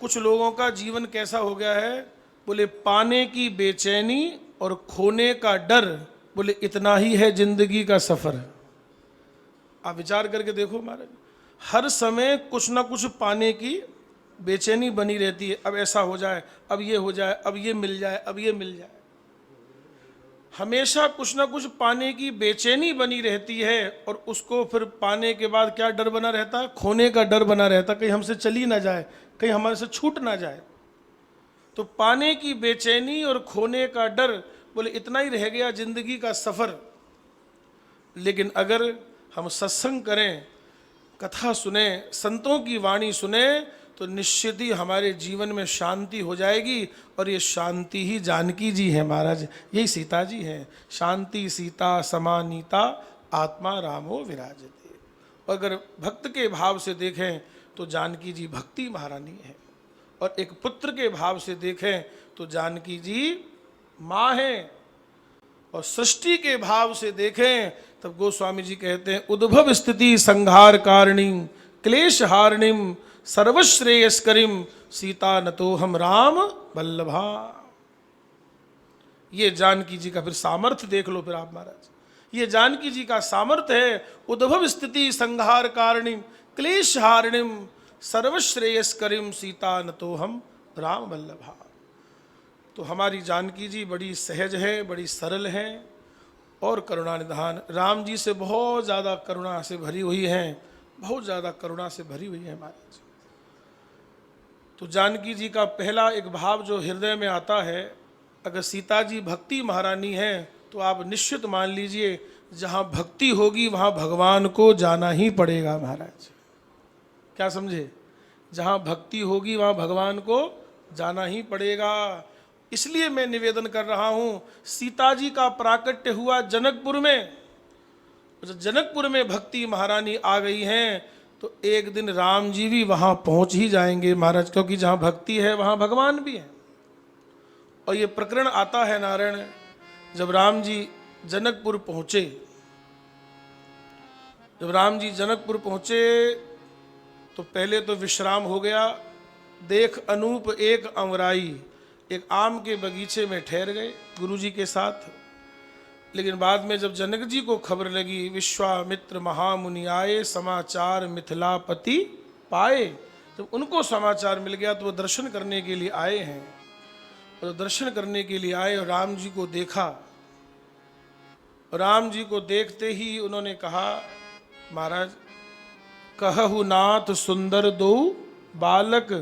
कुछ लोगों का जीवन कैसा हो गया है? बोले पाने की बेचैनी और खोने का डर, बोले इतना ही है जिंदगी का सफर। आप विचार करके देखो महाराज, हर समय कुछ ना कुछ पाने की बेचैनी बनी रहती है। अब ऐसा हो जाए, अब ये हो जाए, अब ये मिल जाए, अब ये मिल जाए। हमेशा कुछ ना कुछ पाने की बेचैनी बनी रहती है, और उसको फिर पाने के बाद क्या डर बना रहता है? खोने का डर बना रहता, कहीं हमसे चली ना जाए, कहीं हमारे से छूट ना जाए। तो पाने की बेचैनी और खोने का डर, बोले इतना ही रह गया जिंदगी का सफर। लेकिन अगर हम सत्संग करें, कथा सुने, संतों की वाणी सुने, तो निश्चित ही हमारे जीवन में शांति हो जाएगी। और ये शांति ही जानकी जी है महाराज, यही सीता जी है। शांति सीता समानीता आत्मा रामो विराजते। अगर भक्त के भाव से देखें तो जानकी जी भक्ति महारानी है, और एक पुत्र के भाव से देखें तो जानकी जी माँ है, और सृष्टि के भाव से देखें तब गोस्वामी जी कहते हैं उद्भव स्थिति संहार कारिणी क्लेश हारिणीम सर्वश्रेयस्करीम सीता न तो हम राम वल्लभा। ये जानकी जी का फिर सामर्थ्य देख लो फिर आप महाराज, ये जानकी जी का सामर्थ्य है। उद्भव स्थिति संहार कारिणीम क्लेश हारिणीम सर्वश्रेयस्करीम सीता न तो हम राम वल्लभा। तो हमारी जानकी जी बड़ी सहज है, बड़ी सरल है, और करुणा निधान। राम जी से बहुत ज़्यादा करुणा से भरी हुई हैं, बहुत ज़्यादा करुणा से भरी हुई है महाराज। तो जानकी जी का पहला एक भाव जो हृदय में आता है, अगर सीता जी भक्ति महारानी है तो आप निश्चित मान लीजिए जहाँ भक्ति होगी वहाँ भगवान को जाना ही पड़ेगा महाराज। क्या समझे? जहाँ भक्ति होगी वहाँ भगवान को जाना ही पड़ेगा। इसलिए मैं निवेदन कर रहा हूँ, सीता जी का प्राकट्य हुआ जनकपुर में, जब जनकपुर में भक्ति महारानी आ गई हैं तो एक दिन राम जी भी वहाँ पहुँच ही जाएंगे महाराज, क्योंकि जहाँ भक्ति है वहाँ भगवान भी है। और ये प्रकरण आता है नारायण, जब राम जी जनकपुर पहुँचे, जब राम जी जनकपुर पहुँचे तो पहले तो विश्राम हो गया। देख अनूप एक अमराई, एक आम के बगीचे में ठहर गए गुरु जी के साथ। लेकिन बाद में जब जनक जी को खबर लगी, विश्वामित्र महामुनि आए, समाचार मिथिलापति पाए, जब उनको समाचार मिल गया तो वो दर्शन करने के लिए आए हैं। और दर्शन करने के लिए आए और राम जी को देखा। राम जी को देखते ही उन्होंने कहा, महाराज कहु नाथ सुंदर दो बालक,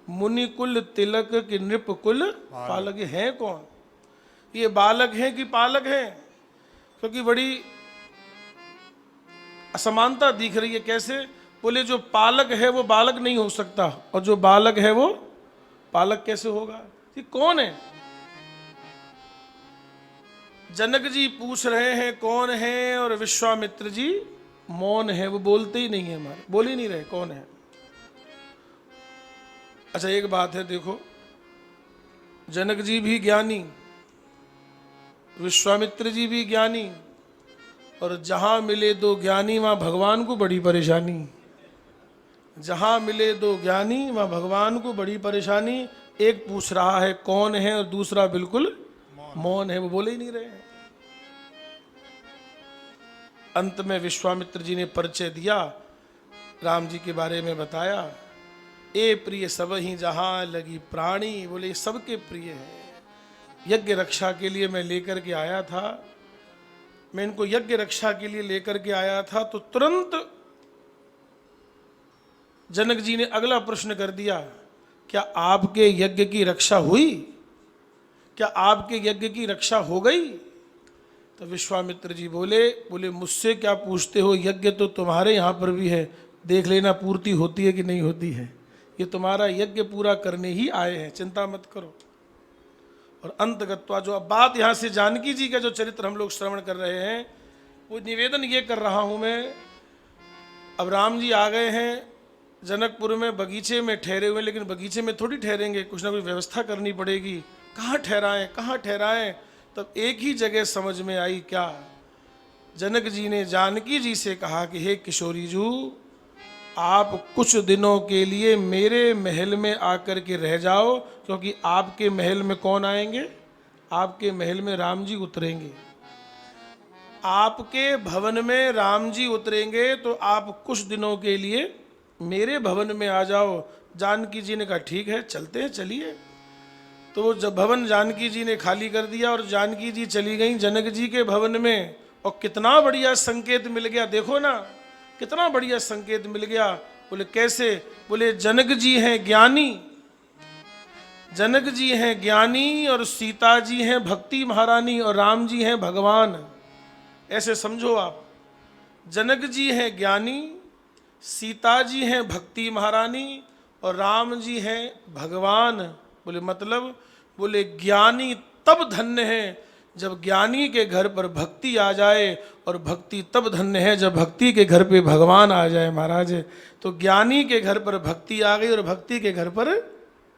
मुनि कुल तिलक कि नृप कुल पालक। ये हैं कौन? ये बालक हैं कि पालक हैं? क्योंकि बड़ी असमानता दिख रही है। कैसे? बोले जो पालक है वो बालक नहीं हो सकता, और जो बालक है वो पालक कैसे होगा? ये कौन है? जनक जी पूछ रहे हैं कौन है, और विश्वामित्र जी मौन है, वो बोलते ही नहीं है, हमारे बोल ही नहीं रहे कौन है। अच्छा एक बात है, देखो जनक जी भी ज्ञानी, विश्वामित्र जी भी ज्ञानी, और जहां मिले दो ज्ञानी वहां भगवान को बड़ी परेशानी। जहां मिले दो ज्ञानी वहां भगवान को बड़ी परेशानी। एक पूछ रहा है कौन है और दूसरा बिल्कुल मौन है, वो बोले ही नहीं रहे हैं। अंत में विश्वामित्र जी ने परिचय दिया, राम जी के बारे में बताया। ए प्रिय सब ही जहां लगी प्राणी, बोले सबके प्रिय है। यज्ञ रक्षा के लिए मैं लेकर के आया था, मैं इनको यज्ञ रक्षा के लिए लेकर के आया था। तो तुरंत जनक जी ने अगला प्रश्न कर दिया, क्या आपके यज्ञ की रक्षा हुई? क्या आपके यज्ञ की रक्षा हो गई? तो विश्वामित्र जी बोले मुझसे क्या पूछते हो, यज्ञ तो तुम्हारे यहाँ पर भी है, देख लेना पूर्ति होती है कि नहीं होती है। ये तुम्हारा यज्ञ पूरा करने ही आए हैं, चिंता मत करो। और अंतगत्वा, जो अब बात यहाँ से जानकी जी का जो चरित्र हम लोग श्रवण कर रहे हैं, वो निवेदन ये कर रहा हूँ मैं। अब राम जी आ गए हैं जनकपुर में, बगीचे में ठहरे हुए, लेकिन बगीचे में थोड़ी ठहरेंगे, कुछ ना कुछ व्यवस्था करनी पड़ेगी। कहाँ ठहराएं, कहाँ ठहराएं? तब एक ही जगह समझ में आई। क्या? जनक जी ने जानकी जी से कहा कि हे किशोरी जू, आप कुछ दिनों के लिए मेरे महल में आकर के रह जाओ, क्योंकि आपके महल में कौन आएंगे? आपके महल में राम जी उतरेंगे। आपके भवन में राम जी उतरेंगे, तो आप कुछ दिनों के लिए मेरे भवन में आ जाओ। जानकी जी ने कहा ठीक है, चलते हैं, चलिए। तो जब भवन जानकी जी ने खाली कर दिया और जानकी जी चली गई जनक जी के भवन में, और कितना बढ़िया संकेत मिल गया, देखो ना कितना बढ़िया संकेत मिल गया। बोले कैसे? बोले जनक जी हैं ज्ञानी, जनक जी हैं ज्ञानी, और सीता जी हैं भक्ति महारानी, और राम जी हैं भगवान। ऐसे समझो आप, जनक जी हैं ज्ञानी, सीता जी हैं भक्ति महारानी, और राम जी हैं भगवान। बोले मतलब? बोले ज्ञानी तब धन्य है जब ज्ञानी के घर पर भक्ति आ जाए, और भक्ति तब धन्य है जब भक्ति के घर पे भगवान आ जाए महाराज। तो ज्ञानी के घर पर भक्ति आ गई और भक्ति के घर पर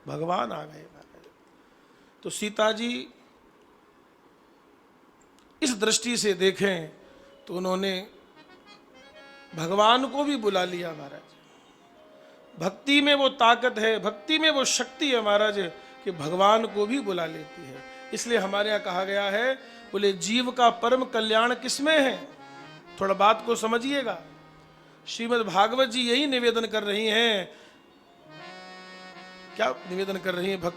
भगवान आ गए महाराज। तो सीता जी इस दृष्टि से देखें तो उन्होंने भगवान को भी बुला लिया महाराज। भक्ति में वो ताकत है, भक्ति में वो शक्ति है महाराज, कि भगवान को भी बुला लेती है। इसलिए हमारे यहाँ कहा गया है, बोले जीव का परम कल्याण किसमें है? थोड़ा बात को समझिएगा। श्रीमद् भागवत जी यही निवेदन कर रही हैं। क्या निवेदन कर रही हैं?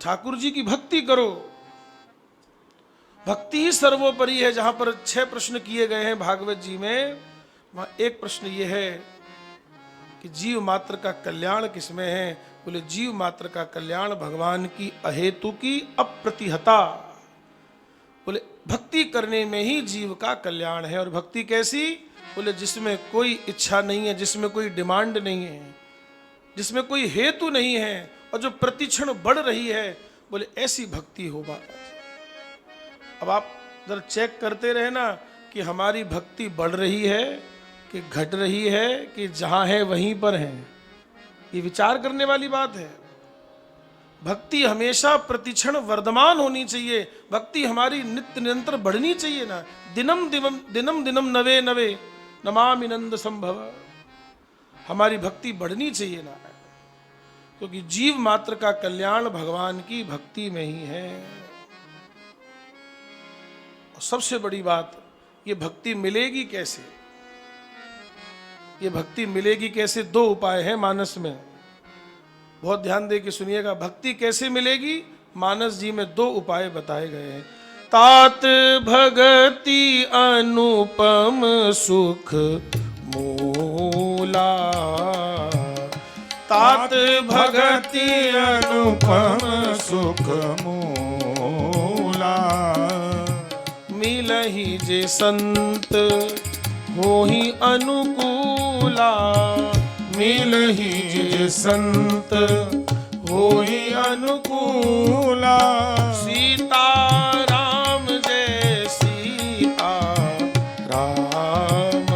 ठाकुर जी की भक्ति करो, भक्ति ही सर्वोपरि है। जहां पर 6 प्रश्न किए गए हैं भागवत जी में, वहां एक प्रश्न ये है कि जीव मात्र का कल्याण किसमें है? बोले जीव मात्र का कल्याण भगवान की अहेतु की अप्रतिहता। बोले भक्ति करने में ही जीव का कल्याण है। और भक्ति कैसी? बोले जिसमें कोई इच्छा नहीं है, जिसमें कोई डिमांड नहीं है, जिसमें कोई हेतु नहीं है और जो प्रतिक्षण बढ़ रही है, बोले ऐसी भक्ति हो महाराज। अब आप जरा चेक करते रहे ना कि हमारी भक्ति बढ़ रही है कि घट रही है, कि जहां है वहीं पर है। ये विचार करने वाली बात है। भक्ति हमेशा प्रतिक्षण वर्धमान होनी चाहिए। भक्ति हमारी नित्य निरंतर बढ़नी चाहिए ना। दिनम दिनम नवे नवे नमामि नंद संभव। हमारी भक्ति बढ़नी चाहिए ना, क्योंकि जीव मात्र का कल्याण भगवान की भक्ति में ही है। और सबसे बड़ी बात, ये भक्ति मिलेगी कैसे? ये भक्ति मिलेगी कैसे? 2 उपाय हैं मानस में, बहुत ध्यान दे के सुनिएगा। भक्ति कैसे मिलेगी? मानस जी में 2 उपाय बताए गए हैं। तात भगति अनुपम सुख मूला। तात भगति अनुपम सुख मूला। मिलहि जे संत होहि अनुकूला। मिलहि जे संत होहि अनुकूला। सीता राम जय सीता राम।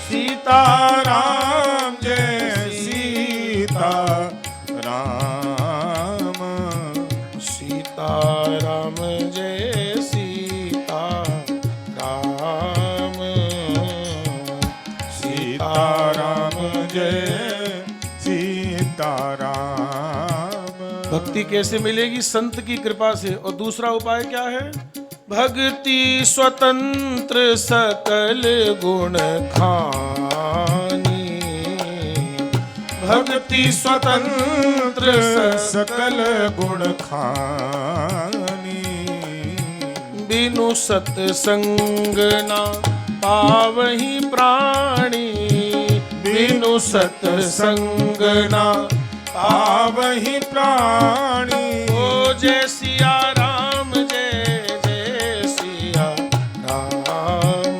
सीता राम जय सीता राम। सीता राम जय सीता राम। सीता राम जय सीता राम। भक्ति कैसे मिलेगी? संत की कृपा से। और दूसरा उपाय क्या है? भक्ति स्वतंत्र सकल गुण खानी। भक्ति स्वतंत्र सकल गुण खानी। बिनु सत्संग ना पावहि प्राणी। बिनु सत्संग ना पावहि प्राणी। ओ जय सिया राम जय जय सिया राम।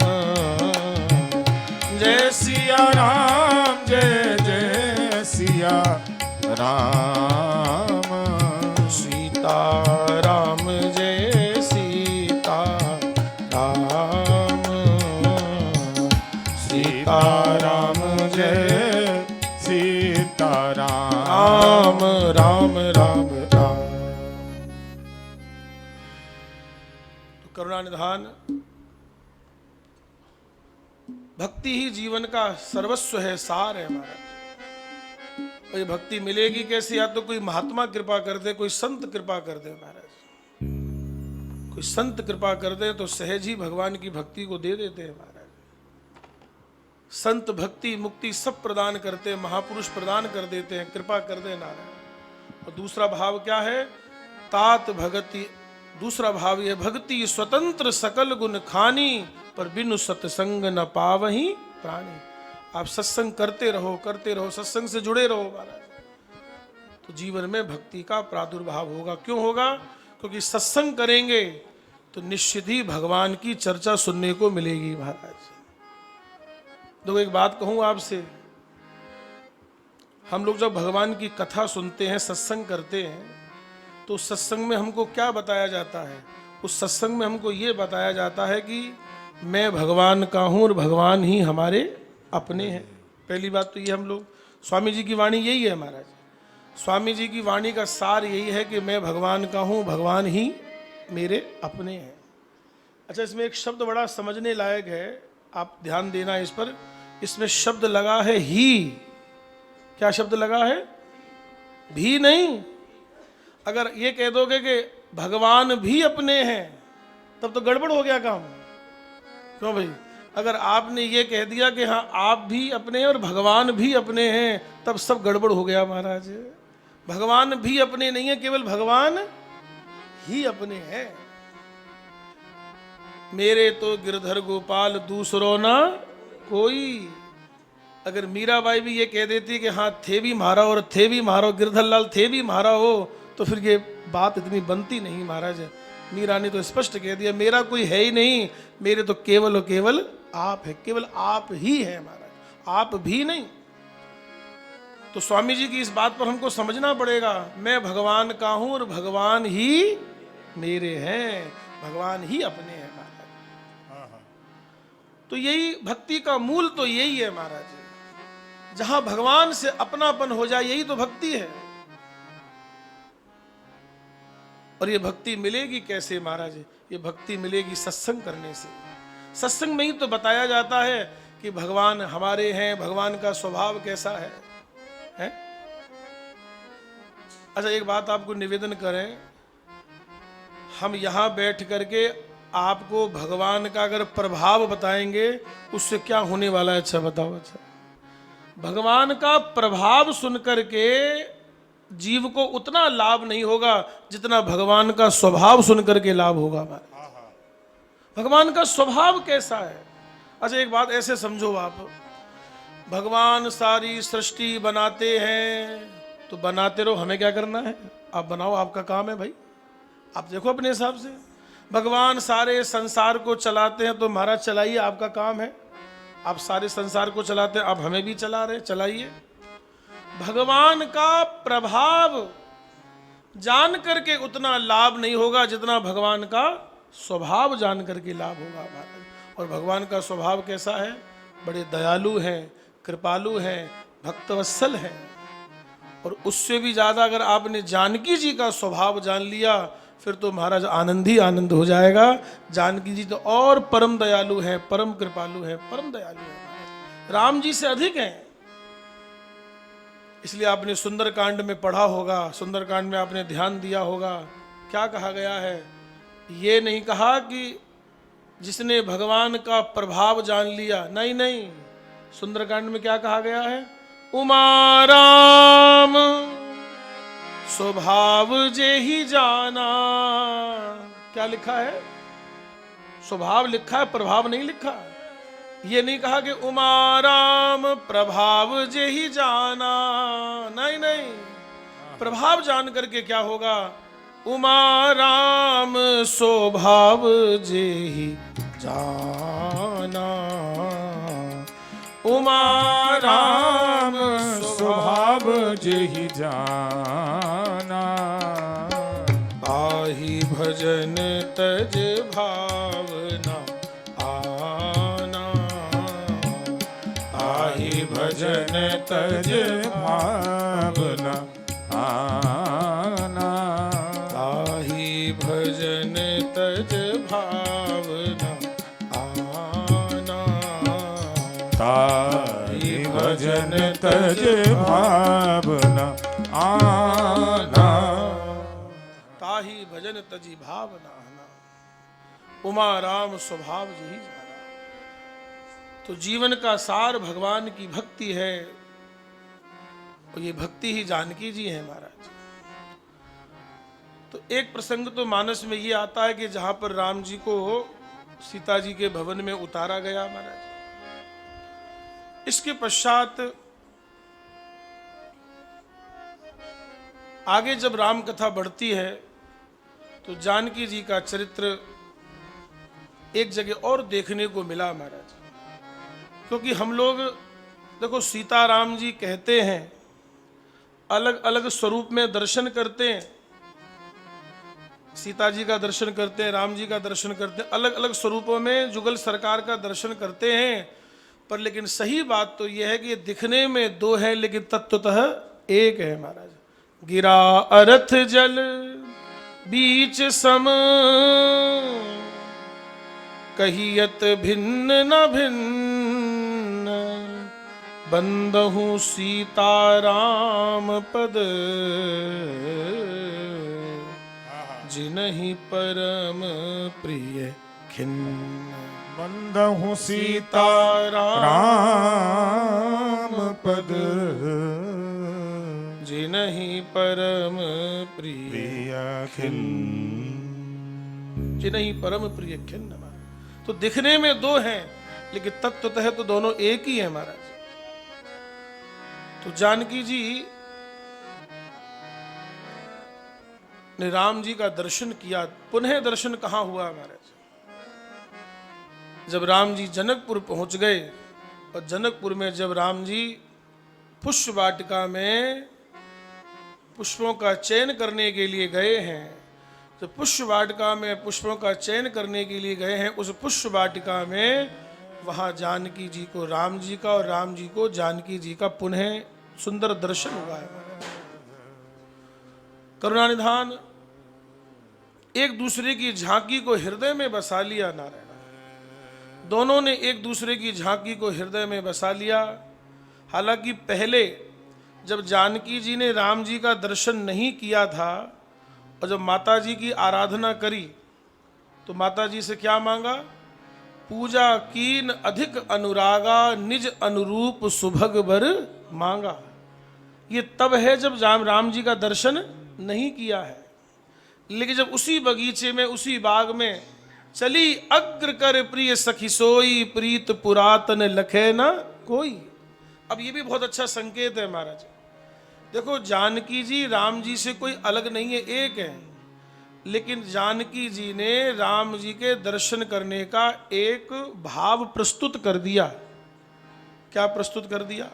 जय सिया राम जय जय सिया राम। सीता राम जय सीता राम। सीता राम जय सीता राम राम राम राम। तो करुणा निधान, भक्ति ही जीवन का सर्वस्व है, सार है महाराज। और ये भक्ति मिलेगी कैसे? या तो कोई महात्मा कृपा कर दे, कोई संत कृपा कर दे महाराज। कोई संत कृपा कर दे तो सहज ही भगवान की भक्ति को दे देते हैं महाराज। संत भक्ति मुक्ति सब प्रदान करते हैं, महापुरुष प्रदान कर देते हैं, कृपा कर दे नारायण। और दूसरा भाव क्या है? तात भगति। दूसरा भाव यह, भक्ति स्वतंत्र सकल गुण खानी, पर बिनु सत्संग न पावहि प्राणी। आप सत्संग करते रहो, सत्संग से जुड़े रहो महाराज, तो जीवन में भक्ति का प्रादुर्भाव होगा। क्यों होगा? क्योंकि सत्संग करेंगे तो निश्चित ही भगवान की चर्चा सुनने को मिलेगी महाराज। तो एक बात कहूं आपसे, हम लोग जब भगवान की कथा सुनते हैं, सत्संग करते हैं, तो सत्संग में हमको क्या बताया जाता है? उस सत्संग में हमको ये बताया जाता है कि मैं भगवान का हूं और भगवान ही हमारे अपने हैं। पहली बात तो ये, हम लोग, स्वामी जी की वाणी यही है महाराज। स्वामी जी की वाणी का सार यही है कि मैं भगवान का हूं, भगवान ही मेरे अपने हैं। अच्छा, इसमें एक शब्द बड़ा समझने लायक है, आप ध्यान देना इस पर। इसमें शब्द लगा है ही। क्या शब्द लगा है? भी नहीं। अगर ये कह दोगे कि भगवान भी अपने हैं, तब तो गड़बड़ हो गया काम। क्यों भाई? अगर आपने ये कह दिया कि हाँ आप भी अपने हैं और भगवान भी अपने हैं, तब सब गड़बड़ हो गया महाराज। भगवान भी अपने नहीं है, केवल भगवान ही अपने हैं। मेरे तो गिरधर गोपाल दूसरो ना कोई। अगर मीराबाई भी ये कह देती कि हाँ थे भी महाराज और थे भी महाराज, गिरधर लाल थे भी महाराज हो, तो फिर ये बात इतनी बनती नहीं महाराज। मीरा ने तो स्पष्ट कह दिया मेरा कोई है ही नहीं, मेरे तो केवल और केवल आप है, केवल आप ही है महाराज, आप भी नहीं। तो स्वामी जी की इस बात पर हमको समझना पड़ेगा, मैं भगवान का हूं और भगवान ही मेरे हैं, भगवान ही अपने हैं महाराज। तो यही भक्ति का मूल तो यही है महाराज, जहां भगवान से अपनापन हो जाए, यही तो भक्ति है। और ये भक्ति मिलेगी कैसे महाराज? ये भक्ति मिलेगी सत्संग करने से। सत्संग में ही तो बताया जाता है कि भगवान हमारे हैं, भगवान का स्वभाव कैसा है? अच्छा एक बात आपको निवेदन करें, हम यहां बैठ करके आपको भगवान का अगर प्रभाव बताएंगे उससे क्या होने वाला है? अच्छा बताओ। अच्छा, भगवान का प्रभाव सुन करके जीव को उतना लाभ नहीं होगा जितना भगवान का स्वभाव सुन करके लाभ होगा। भगवान का स्वभाव कैसा है? अच्छा एक बात ऐसे समझो आप, भगवान सारी सृष्टि बनाते हैं तो बनाते रहो, हमें क्या करना है? आप बनाओ, आपका काम है भाई, आप देखो अपने हिसाब से। भगवान सारे संसार को चलाते हैं तो महाराज चलाइए, आपका काम है। आप सारे संसार को चलाते हैं, आप हमें भी चला रहे, चलाइए। भगवान का प्रभाव जान करके उतना लाभ नहीं होगा जितना भगवान का स्वभाव जान करके लाभ होगा महाराज। और भगवान का स्वभाव कैसा है? बड़े दयालु हैं, कृपालु हैं, भक्तवत्सल हैं। और उससे भी ज्यादा अगर आपने जानकी जी का स्वभाव जान लिया फिर तो महाराज आनंद ही आनंद हो जाएगा। जानकी जी तो और परम दयालु है, परम कृपालु है, परम दयालु है, राम जी से अधिक हैं। इसलिए आपने सुंदरकांड में पढ़ा होगा, सुंदरकांड में आपने ध्यान दिया होगा, क्या कहा गया है? ये नहीं कहा कि जिसने भगवान का प्रभाव जान लिया, नहीं नहीं, सुंदरकांड में क्या कहा गया है? उमा राम स्वभाव जे ही जाना। क्या लिखा है? स्वभाव लिखा है, प्रभाव नहीं लिखा। ये नहीं कहा कि उमा राम प्रभाव जे ही जाना, नहीं नहीं, प्रभाव जान करके क्या होगा? उमा राम स्वभाव जे ही जाना, उमा राम स्वभाव जे ही जाना। आही भजन तज भावना आना, आही भजन तज भावना आना। आही भजन तज भावना आना, ताही भजन तज भावना आना। ताही भजन तजी भावना आना, उमा राम स्वभाव जी जाना। तो जीवन का सार भगवान की भक्ति है, और ये भक्ति ही जानकी जी है महाराज। तो एक प्रसंग तो मानस में ये आता है कि जहां पर राम जी को सीता जी के भवन में उतारा गया महाराज, इसके पश्चात आगे जब राम कथा बढ़ती है तो जानकी जी का चरित्र एक जगह और देखने को मिला महाराज। क्योंकि हम लोग देखो सीताराम जी कहते हैं, अलग अलग स्वरूप में दर्शन करते हैं, सीता जी का दर्शन करते हैं, राम जी का दर्शन करते हैं, अलग अलग स्वरूपों में जुगल सरकार का दर्शन करते हैं। पर लेकिन सही बात तो यह है कि दिखने में दो है लेकिन तत्वतः एक है महाराज। गिरा अर्थ जल बीच सम, कहियत भिन्न न भिन्न, बंदहु सीताराम पद, जिनहि परम प्रिय खिन्न। बंदहु सीताराम पद, जिनहि परम प्रिय प्रिय खिन्न। जिनहि परम प्रिय खिन्न। तो दिखने में दो हैं, लेकिन तत्वतः तो दोनों एक ही है महाराज। तो जानकी जी ने राम जी का दर्शन किया। पुनः दर्शन कहां हुआ महाराज? जब राम जी जनकपुर पहुंच गए, और जनकपुर में जब राम जी पुष्प वाटिका में पुष्पों का चयन करने के लिए गए हैं, तो पुष्प वाटिका में पुष्पों का चयन करने के लिए गए हैं, उस पुष्प वाटिका में वहां जानकी जी को राम जी का और राम जी को जानकी जी का पुनः सुंदर दर्शन हुआ है। करुणानिधान एक दूसरे की झांकी को हृदय में बसा लिया नारायण। दोनों ने एक दूसरे की झांकी को हृदय में बसा लिया। हालांकि पहले जब जानकी जी ने राम जी का दर्शन नहीं किया था, और जब माता जी की आराधना करी, तो माता जी से क्या मांगा? पूजा कीन अधिक अनुरागा, निज अनुरूप सुभग बर मांगा। ये तब है जब राम जी का दर्शन नहीं किया है। लेकिन जब उसी बगीचे में, उसी बाग में चली अग्र कर प्रिय सखी सोई, प्रीत पुरातन लखे ना कोई। अब ये भी बहुत अच्छा संकेत है महाराज। देखो, जानकी जी राम जी से कोई अलग नहीं है, एक है। लेकिन जानकी जी ने राम जी के दर्शन करने का एक भाव प्रस्तुत कर दिया। क्या प्रस्तुत कर दिया?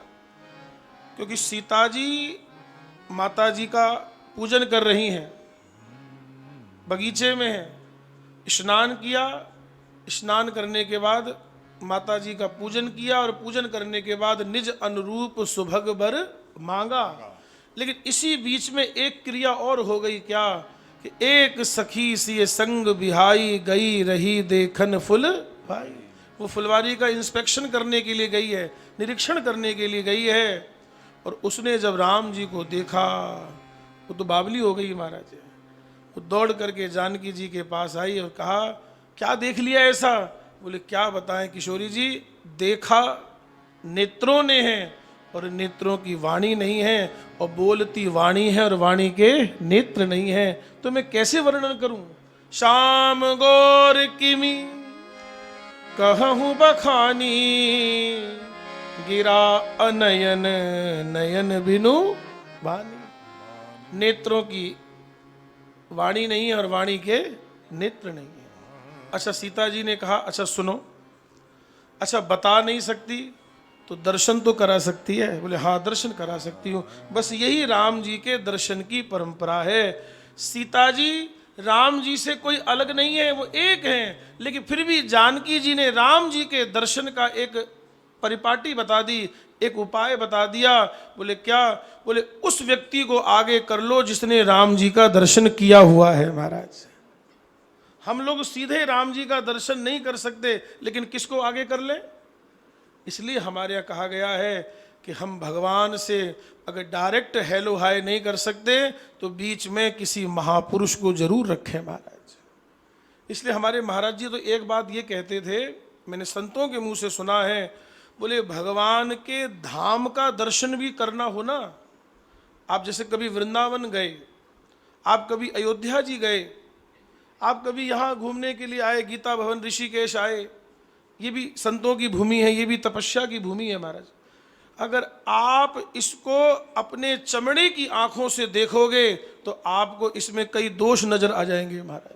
क्योंकि सीता जी माता जी का पूजन कर रही हैं, बगीचे में है, स्नान किया, स्नान करने के बाद माता जी का पूजन किया, और पूजन करने के बाद निज अनुरूप सुभग बर मांगा। लेकिन इसी बीच में एक क्रिया और हो गई। क्या? कि एक सखी सी संग बिहाई, गई रही देखन फुल भाई। वो फुलवारी का इंस्पेक्शन करने के लिए गई है, निरीक्षण करने के लिए गई है, और उसने जब राम जी को देखा, वो तो बावली हो गई महाराज। वो दौड़ करके जानकी जी के पास आई और कहा, क्या देख लिया ऐसा? बोले, क्या बताएं किशोरी जी, देखा नेत्रों ने है और नेत्रों की वाणी नहीं है, और बोलती वाणी है और वाणी के नेत्र नहीं है, तो मैं कैसे वर्णन करूं? श्याम गौर किमी कहूं बखानी, गिरा अनयन नयन बिनु वाणी। नेत्रों की वाणी नहीं है और वाणी के नेत्र नहीं है। अच्छा, सीता जी ने कहा, अच्छा सुनो, अच्छा बता नहीं सकती तो दर्शन तो करा सकती है? बोले, हाँ दर्शन करा सकती हूँ। बस यही राम जी के दर्शन की परंपरा है। सीता जी राम जी से कोई अलग नहीं है, वो एक हैं। लेकिन फिर भी जानकी जी ने राम जी के दर्शन का एक परिपाटी बता दी, एक उपाय बता दिया। बोले, क्या? बोले, उस व्यक्ति को आगे कर लो जिसने राम जी का दर्शन किया हुआ है महाराज। हम लोग सीधे राम जी का दर्शन नहीं कर सकते, लेकिन किसको आगे कर ले? इसलिए हमारे यहाँ कहा गया है कि हम भगवान से अगर डायरेक्ट हेलो हाय नहीं कर सकते, तो बीच में किसी महापुरुष को जरूर रखें महाराज। इसलिए हमारे महाराज जी तो एक बात ये कहते थे, मैंने संतों के मुंह से सुना है, बोले भगवान के धाम का दर्शन भी करना हो ना, आप जैसे कभी वृंदावन गए, आप कभी अयोध्या जी गए, आप कभी यहाँ घूमने के लिए आए, गीता भवन ऋषिकेश आए, ये भी संतों की भूमि है, ये भी तपस्या की भूमि है महाराज। अगर आप इसको अपने चमड़े की आंखों से देखोगे तो आपको इसमें कई दोष नजर आ जाएंगे महाराज।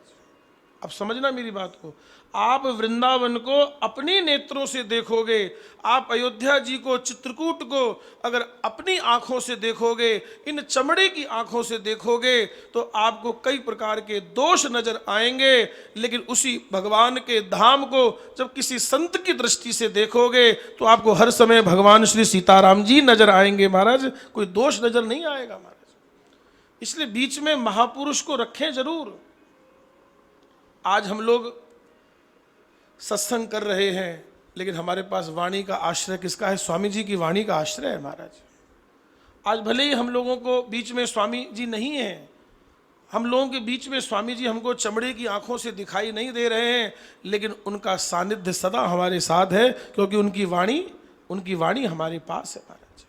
अब समझना मेरी बात को। आप वृंदावन को अपनी नेत्रों से देखोगे, आप अयोध्या जी को, चित्रकूट को अगर अपनी आंखों से देखोगे, इन चमड़े की आंखों से देखोगे, तो आपको कई प्रकार के दोष नजर आएंगे। लेकिन उसी भगवान के धाम को जब किसी संत की दृष्टि से देखोगे, तो आपको हर समय भगवान श्री सीताराम जी नजर आएंगे महाराज, कोई दोष नजर नहीं आएगा महाराज। इसलिए बीच में महापुरुष को रखें जरूर। आज हम लोग सत्संग कर रहे हैं, लेकिन हमारे पास वाणी का आश्रय किसका है? स्वामी जी की वाणी का आश्रय है महाराज। आज भले ही हम लोगों को बीच में स्वामी जी नहीं है, हम लोगों के बीच में स्वामी जी हमको चमड़े की आंखों से दिखाई नहीं दे रहे हैं, लेकिन उनका सानिध्य सदा हमारे साथ है, क्योंकि उनकी वाणी हमारे पास है महाराज।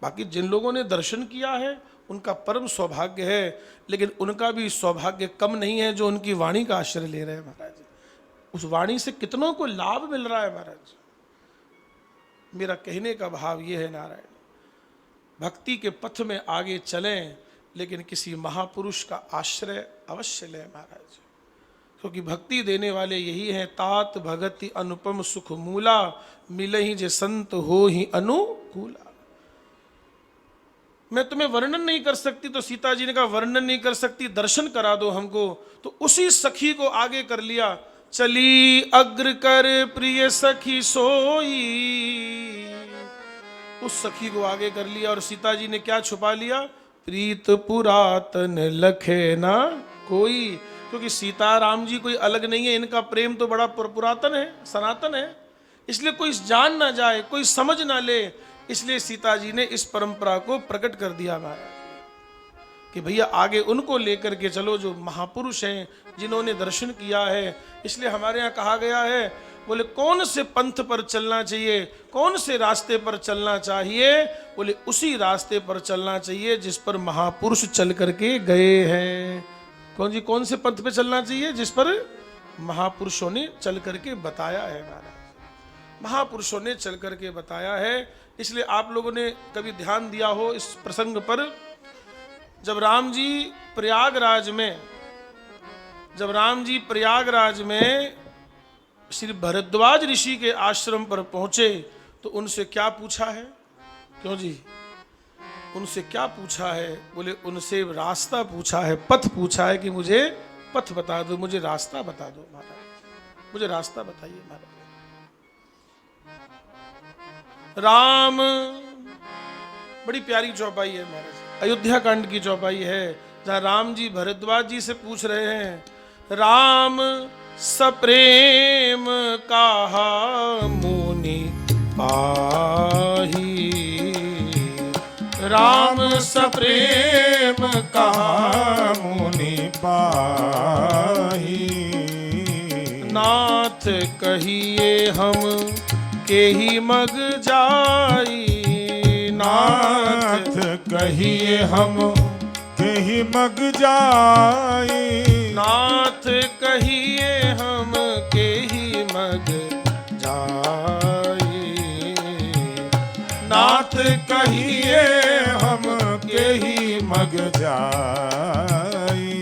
बाकी जिन लोगों ने दर्शन किया है उनका परम सौभाग्य है, लेकिन उनका भी सौभाग्य कम नहीं है जो उनकी वाणी का आश्रय ले रहे हैं महाराज। उस वाणी से कितनों को लाभ मिल रहा है महाराज। मेरा कहने का भाव ये है नारायण, भक्ति के पथ में आगे चलें, लेकिन किसी महापुरुष का आश्रय अवश्य लें महाराज, क्योंकि भक्ति देने वाले यही हैं। तात भगति अनुपम सुख मूला, मिलहि जे संत हो ही अनुकूला। मैं तुम्हें वर्णन नहीं कर सकती, तो सीता जी ने कहा वर्णन नहीं कर सकती, दर्शन करा दो हमको। तो उसी सखी को आगे कर लिया, चली अग्र कर प्रिय सखी सोई। उस सखी को आगे कर लिया और सीता जी ने क्या छुपा लिया, प्रीत पुरातन लखे ना कोई। क्योंकि सीता राम जी कोई अलग नहीं है, इनका प्रेम तो बड़ा पुरातन है, सनातन है, इसलिए कोई जान ना जाए, कोई समझ ना ले, इसलिए सीता जी ने इस परंपरा को प्रकट कर दिया महाराज कि भैया आगे उनको लेकर के चलो जो महापुरुष हैं, जिन्होंने दर्शन किया है। इसलिए हमारे यहाँ कहा गया है, बोले कौन से पंथ पर चलना चाहिए, कौन से रास्ते पर चलना चाहिए, बोले उसी रास्ते पर चलना चाहिए जिस पर महापुरुष चल करके गए हैं। कौन जी, कौन से पंथ पे चलना चाहिए, जिस पर महापुरुषों ने चल करके बताया है महाराज, महापुरुषों ने चल करके बताया है। इसलिए आप लोगों ने कभी ध्यान दिया हो इस प्रसंग पर, जब राम जी प्रयागराज में श्री भरद्वाज ऋषि के आश्रम पर पहुंचे, तो उनसे क्या पूछा है, क्यों जी, उनसे क्या पूछा है, बोले उनसे रास्ता पूछा है, पथ पूछा है कि मुझे पथ बता दो, मुझे रास्ता बता दो महाराज, मुझे रास्ता बताइए महाराज। राम, बड़ी प्यारी चौपाई है महाराज, अयोध्या कांड की चौपाई है, जहां राम जी भरद्वाज जी से पूछ रहे हैं, राम सप्रेम कहा मुनि पाही, राम सप्रेम कहा मुनि पाही, नाथ कहिए हम के ही मग जाई, नाथ कहिए हम के ही मग जाई, नाथ कहिए हम के ही मग जाई, नाथ कहिए हम के ही मग जाई।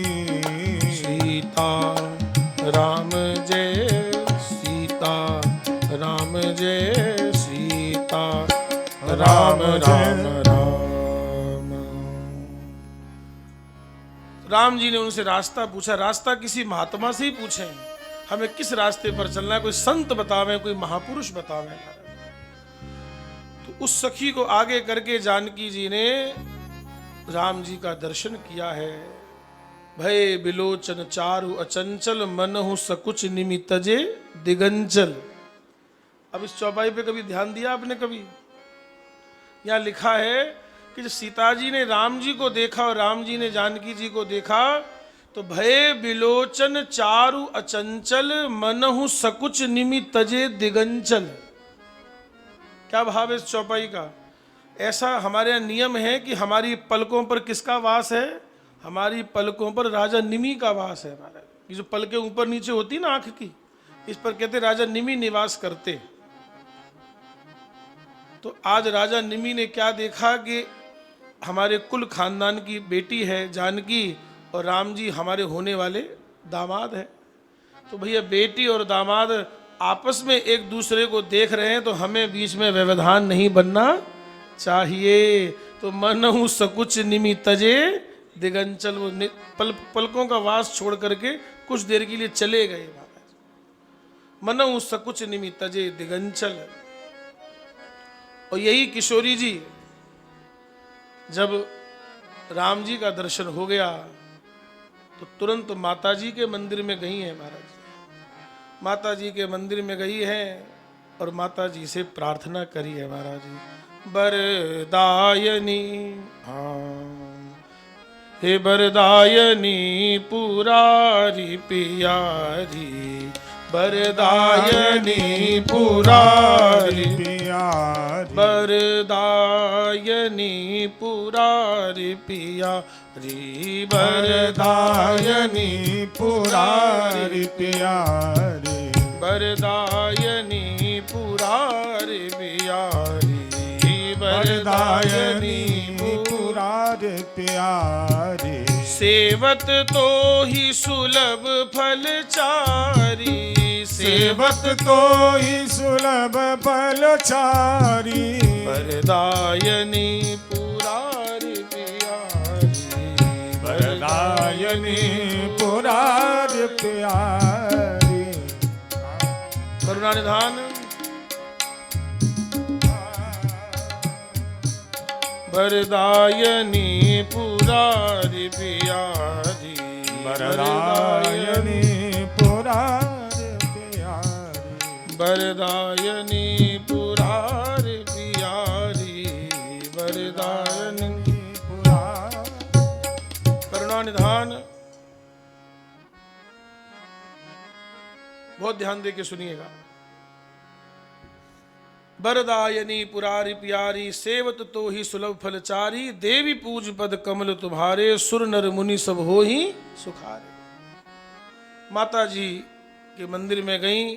सीता राम जय सीता राम जय सीता राम राम राम। राम जी ने उनसे रास्ता पूछा, रास्ता किसी महात्मा से ही पूछे, हमें किस रास्ते पर चलना है, कोई संत बतावे, कोई महापुरुष बतावे। तो उस सखी को आगे करके जानकी जी ने राम जी का दर्शन किया है। भय बिलोचन चारु अचंचल, मनहु सकुच निमि तजे दिगंचल। अब इस चौपाई पे कभी ध्यान दिया आपने, कभी यहां लिखा है कि जब सीता जी ने राम जी को देखा और राम जी ने जानकी जी को देखा, तो भय बिलोचन चारु अचंचल, मनहु सकुच निमि तजे दिगंचल। क्या भाव है इस चौपाई का? ऐसा हमारे यहाँ नियम है कि हमारी पलकों पर किसका वास है, हमारी पलकों पर राजा निमि का वास है। हमारा ये जो पलकें ऊपर नीचे होती ना आंख की, इस पर कहते राजा निमि निवास करते। तो आज राजा निमि ने क्या देखा कि हमारे कुल खानदान की बेटी है जानकी, और राम जी हमारे होने वाले दामाद हैं। तो भैया बेटी और दामाद आपस में एक दूसरे को देख रहे हैं, तो हमें बीच में व्यवधान नहीं बनना चाहिए। तो मनहु सकुच निमि तजे दिगंचल, वो पलकों का वास छोड़ करके कुछ देर के लिए चले गए महाराज। मनहु सकुच निमि तजे दिगंचल। और यही किशोरी जी जब राम जी का दर्शन हो गया तो तुरंत माता जी के मंदिर में गई हैं महाराज। माता जी के मंदिर में गई है और माता जी से प्रार्थना करी है महाराज जी, बरदायनी, हे बरदायनी पुरारी पियारी, बरदायनी पुरारी पियारी, बरदायनी पुरारी पियारी, बरदायनी पुरारी पियारी। वरदायनी पुरारी बियारी, वरदायनी पुरारी प्यारी, सेवत तो ही सुलभ फलचारी, सेवत तो ही सुलभ फलचारी, वरदायनी पुरारी बियारी, वरदायनी पुरारी प्यारी। करुणा निधान। वरदायनी पुरारी बियारी, वरदायनी पुरारी प्यारी, वरदायनी पुरारी बियारी, वरदायनी पुरारी। करुणा निधान। बहुत ध्यान दे के सुनिएगा। वरदायनी पुरारी प्यारी, सेवत तो ही सुलभ फलचारी, देवी पूज पद कमल तुम्हारे, सुर नर मुनि सब हो ही सुखारे। माता जी के मंदिर में गई,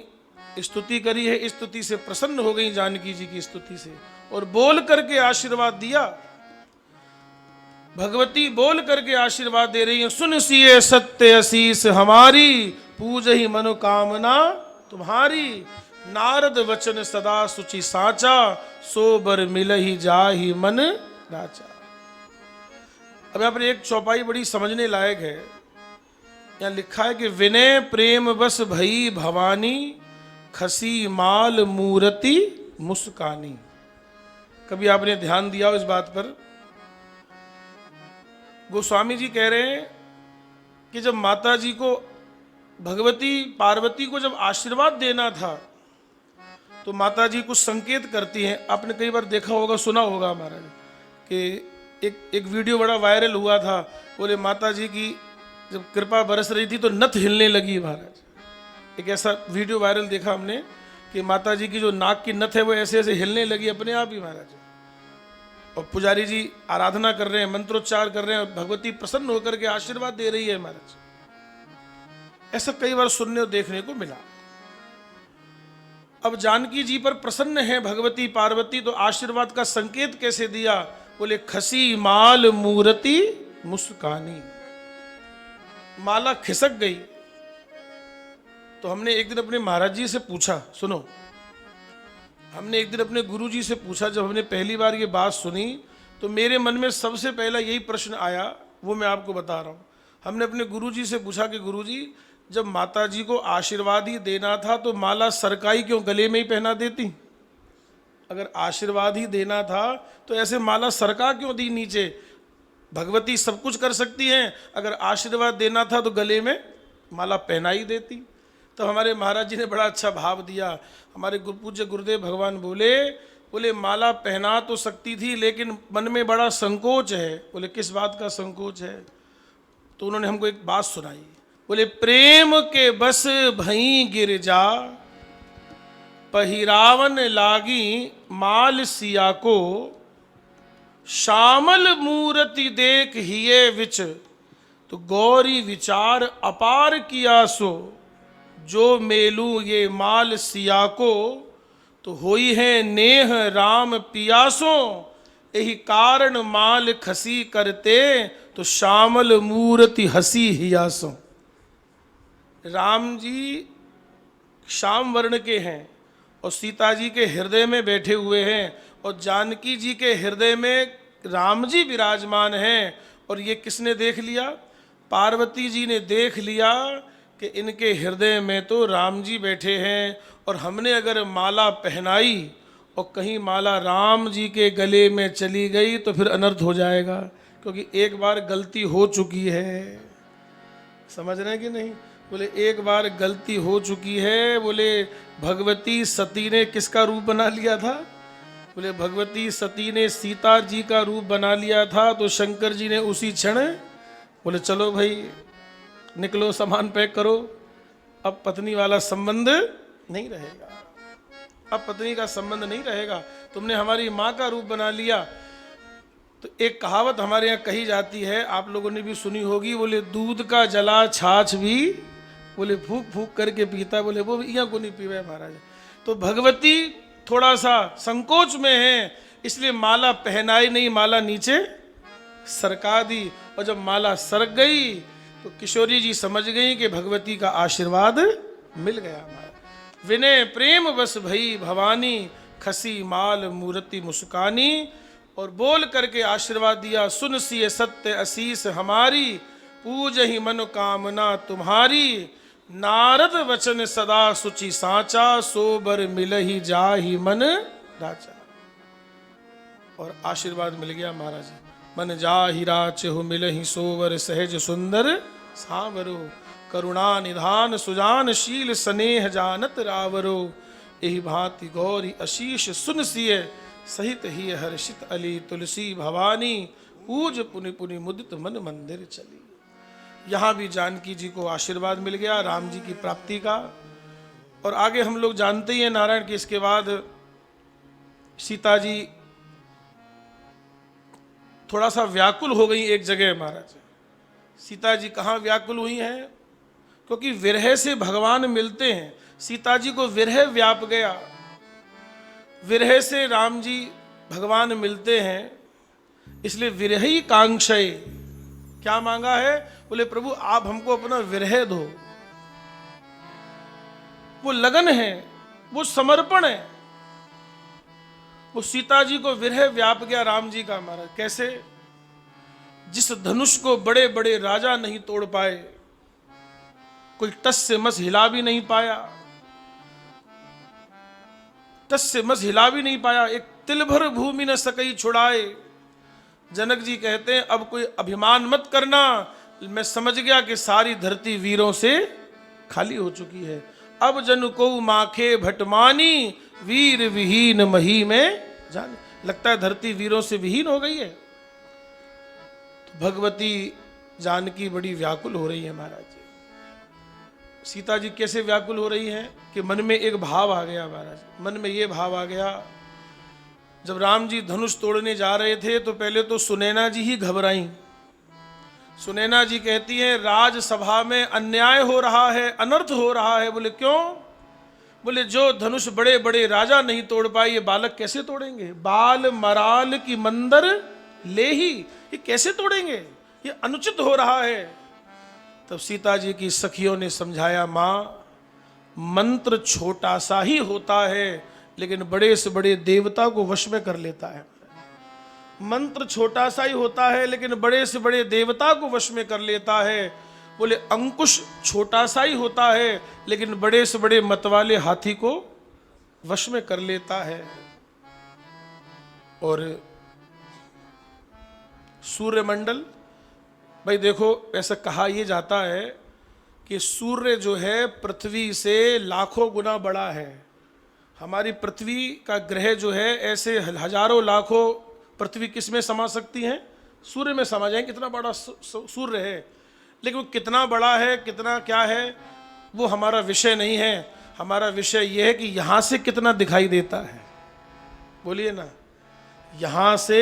स्तुति करी है, स्तुति से प्रसन्न हो गई जानकी जी की स्तुति से, और बोल करके आशीर्वाद दिया। भगवती बोल करके आशीर्वाद दे रही है, सुन सिए सत्य असीस हमारी, पूज ही मनोकामना तुम्हारी, नारद वचन सदा सुचि साचा, सोबर मिलहि जाहि मन राचा। अब यहाँ पर एक चौपाई बड़ी समझने लायक है। यहाँ लिखा है कि विनय प्रेम बस भई भवानी, खसी माल मूर्ति मुस्कानी। कभी आपने ध्यान दिया हो इस बात पर? गोस्वामी जी कह रहे हैं कि जब माता जी को, भगवती पार्वती को जब आशीर्वाद देना था, तो माता जी कुछ संकेत करती हैं। आपने कई बार देखा होगा, सुना होगा महाराज, कि एक वीडियो बड़ा वायरल हुआ था। बोले माता जी की जब कृपा बरस रही थी तो नथ हिलने लगी महाराज। एक ऐसा वीडियो वायरल देखा हमने कि माता जी की जो नाक की नथ है वो ऐसे ऐसे हिलने लगी अपने आप ही महाराज। और पुजारी जी आराधना कर रहे हैं, मंत्रोच्चार कर रहे हैं, भगवती प्रसन्न होकर के आशीर्वाद दे रही है महाराज। ऐसा कई बार सुनने और देखने को मिला। अब जानकी जी पर प्रसन्न है भगवती पार्वती, तो आशीर्वाद का संकेत कैसे दिया? बोले खसी माल मूर्ति मुस्कानी, माला खिसक गई। तो हमने एक दिन अपने महाराज जी से पूछा, सुनो, हमने एक दिन अपने गुरु जी से पूछा, जब हमने पहली बार ये बात सुनी तो मेरे मन में सबसे पहला यही प्रश्न आया, वो मैं आपको बता रहा हूँ। हमने अपने गुरु जी से पूछा कि गुरु जी, जब माता जी को आशीर्वाद ही देना था तो माला सरकाई क्यों गले में ही पहना देती? अगर आशीर्वाद ही देना था तो ऐसे माला सरका क्यों दी नीचे? भगवती सब कुछ कर सकती हैं, अगर आशीर्वाद देना था तो गले में माला पहना ही देती। तो हमारे महाराज जी ने बड़ा अच्छा भाव दिया। हमारे पूज्य गुरुदेव भगवान बोले माला पहना तो सकती थी, लेकिन मन में बड़ा संकोच है। बोले किस बात का संकोच है? तो उन्होंने हमको एक बात सुनाई। बोले प्रेम के बस भई गिरजा, पहिरावन लागी माल सिया को, श्यामल मूर्ति देख हिये विच, तो गौरी विचार अपार किया सो, जो मेलू ये माल सिया को, तो होई है नेह राम पियासो, यही कारण माल खसी करते, तो श्यामल मूर्ति हसी हियासो। राम जी श्याम वर्ण के हैं और सीता जी के हृदय में बैठे हुए हैं, और जानकी जी के हृदय में राम जी विराजमान हैं। और ये किसने देख लिया? पार्वती जी ने देख लिया कि इनके हृदय में तो राम जी बैठे हैं, और हमने अगर माला पहनाई और कहीं माला राम जी के गले में चली गई तो फिर अनर्थ हो जाएगा, क्योंकि एक बार गलती हो चुकी है। समझ रहे हैं कि नहीं? बोले एक बार गलती हो चुकी है। बोले भगवती सती ने किसका रूप बना लिया था? बोले भगवती सती ने सीता जी का रूप बना लिया था। तो शंकर जी ने उसी क्षण बोले चलो भाई निकलो, सामान पैक करो, अब पत्नी वाला संबंध नहीं रहेगा, अब पत्नी का संबंध नहीं रहेगा, तुमने हमारी माँ का रूप बना लिया। तो एक कहावत हमारे यहाँ कही जाती है, आप लोगों ने भी सुनी होगी, बोले दूध का जला छाछ भी बोले फूक फूक करके पीता है, बोले वो यहाँ को नहीं पीवे महाराज। तो भगवती थोड़ा सा संकोच में है, इसलिए माला पहनाई नहीं, माला नीचे सरका दी। और जब माला सरक गई तो किशोरी जी समझ गई कि भगवती का आशीर्वाद मिल गया हमारा। विनय प्रेम बस भई भवानी, खसी माल मूर्ति मुस्कानी। और बोल करके आशीर्वाद दिया, सुन सिय सत्य असीस हमारी, पूज ही मनोकामना तुम्हारी। नारद वचन सदा सुचि साचा, सोबर मिलहि जाहि मन राजा। और आशीर्वाद मिल गया महाराज। मन जाहि राचहु मिलहि सोवर, सहज सुंदर सावरो। करुणा निधान सुजान शील, स्नेह जानत रावरो। एहि भांति गौरी आशीष सुन सिय, सहित ही हर्षित अली तुलसी भवानी। पूज पुनि पुनि मुदित मन मंदिर चली। यहाँ भी जानकी जी को आशीर्वाद मिल गया राम जी की प्राप्ति का। और आगे हम लोग जानते ही हैं नारायण कि इसके बाद सीता जी थोड़ा सा व्याकुल हो गई एक जगह महाराज। सीता जी कहाँ व्याकुल हुई हैं? क्योंकि विरह से भगवान मिलते हैं। सीता जी को विरह व्याप गया, विरह से राम जी भगवान मिलते हैं, इसलिए विरही कांक्षय। क्या मांगा है? बोले प्रभु आप हमको अपना विरह दो। वो लगन है, वो समर्पण है। वो सीता जी को विरह व्याप गया राम जी का महाराज। कैसे? जिस धनुष को बड़े बड़े राजा नहीं तोड़ पाए, कोई टस से मस हिला भी नहीं पाया, टस से मस हिला भी नहीं पाया, एक तिल भर भूमि न सकई छुड़ाए। जनक जी कहते हैं अब कोई अभिमान मत करना, मैं समझ गया कि सारी धरती वीरों से खाली हो चुकी है। अब जन को माखे भटमानी, वीर विहीन मही में जाने। लगता है धरती वीरों से विहीन हो गई है। तो भगवती जानकी बड़ी व्याकुल हो रही है महाराज जी। सीता जी कैसे व्याकुल हो रही हैं कि मन में एक भाव आ गया महाराज। मन में ये भाव आ गया, जब राम जी धनुष तोड़ने जा रहे थे तो पहले तो सुनैना जी ही घबराई। सुनैना जी कहती हैं राजसभा में अन्याय हो रहा है, अनर्थ हो रहा है। बोले क्यों? बोले जो धनुष बड़े बड़े राजा नहीं तोड़ पाए, ये बालक कैसे तोड़ेंगे? बाल मराल की मंदर ले ही, ये कैसे तोड़ेंगे? ये अनुचित हो रहा है। तब सीता जी की सखियों ने समझाया, माँ मंत्र छोटा सा ही होता है लेकिन बड़े से बड़े देवता को वश में कर लेता है। मंत्र छोटा सा ही होता है लेकिन बड़े से बड़े देवता को वश में कर लेता है। बोले अंकुश छोटा सा ही होता है लेकिन बड़े से बड़े मतवाले हाथी को वश में कर लेता है। और सूर्यमंडल, भाई देखो ऐसा कहा यह जाता है कि सूर्य जो है पृथ्वी से लाखों गुना बड़ा है। हमारी पृथ्वी का ग्रह जो है ऐसे हजारों लाखों पृथ्वी किस में समा सकती हैं? सूर्य में समा जाएंगे। कितना बड़ा सूर्य है, लेकिन वो कितना बड़ा है, कितना क्या है, वो हमारा विषय नहीं है। हमारा विषय यह है कि यहाँ से कितना दिखाई देता है। बोलिए ना, यहाँ से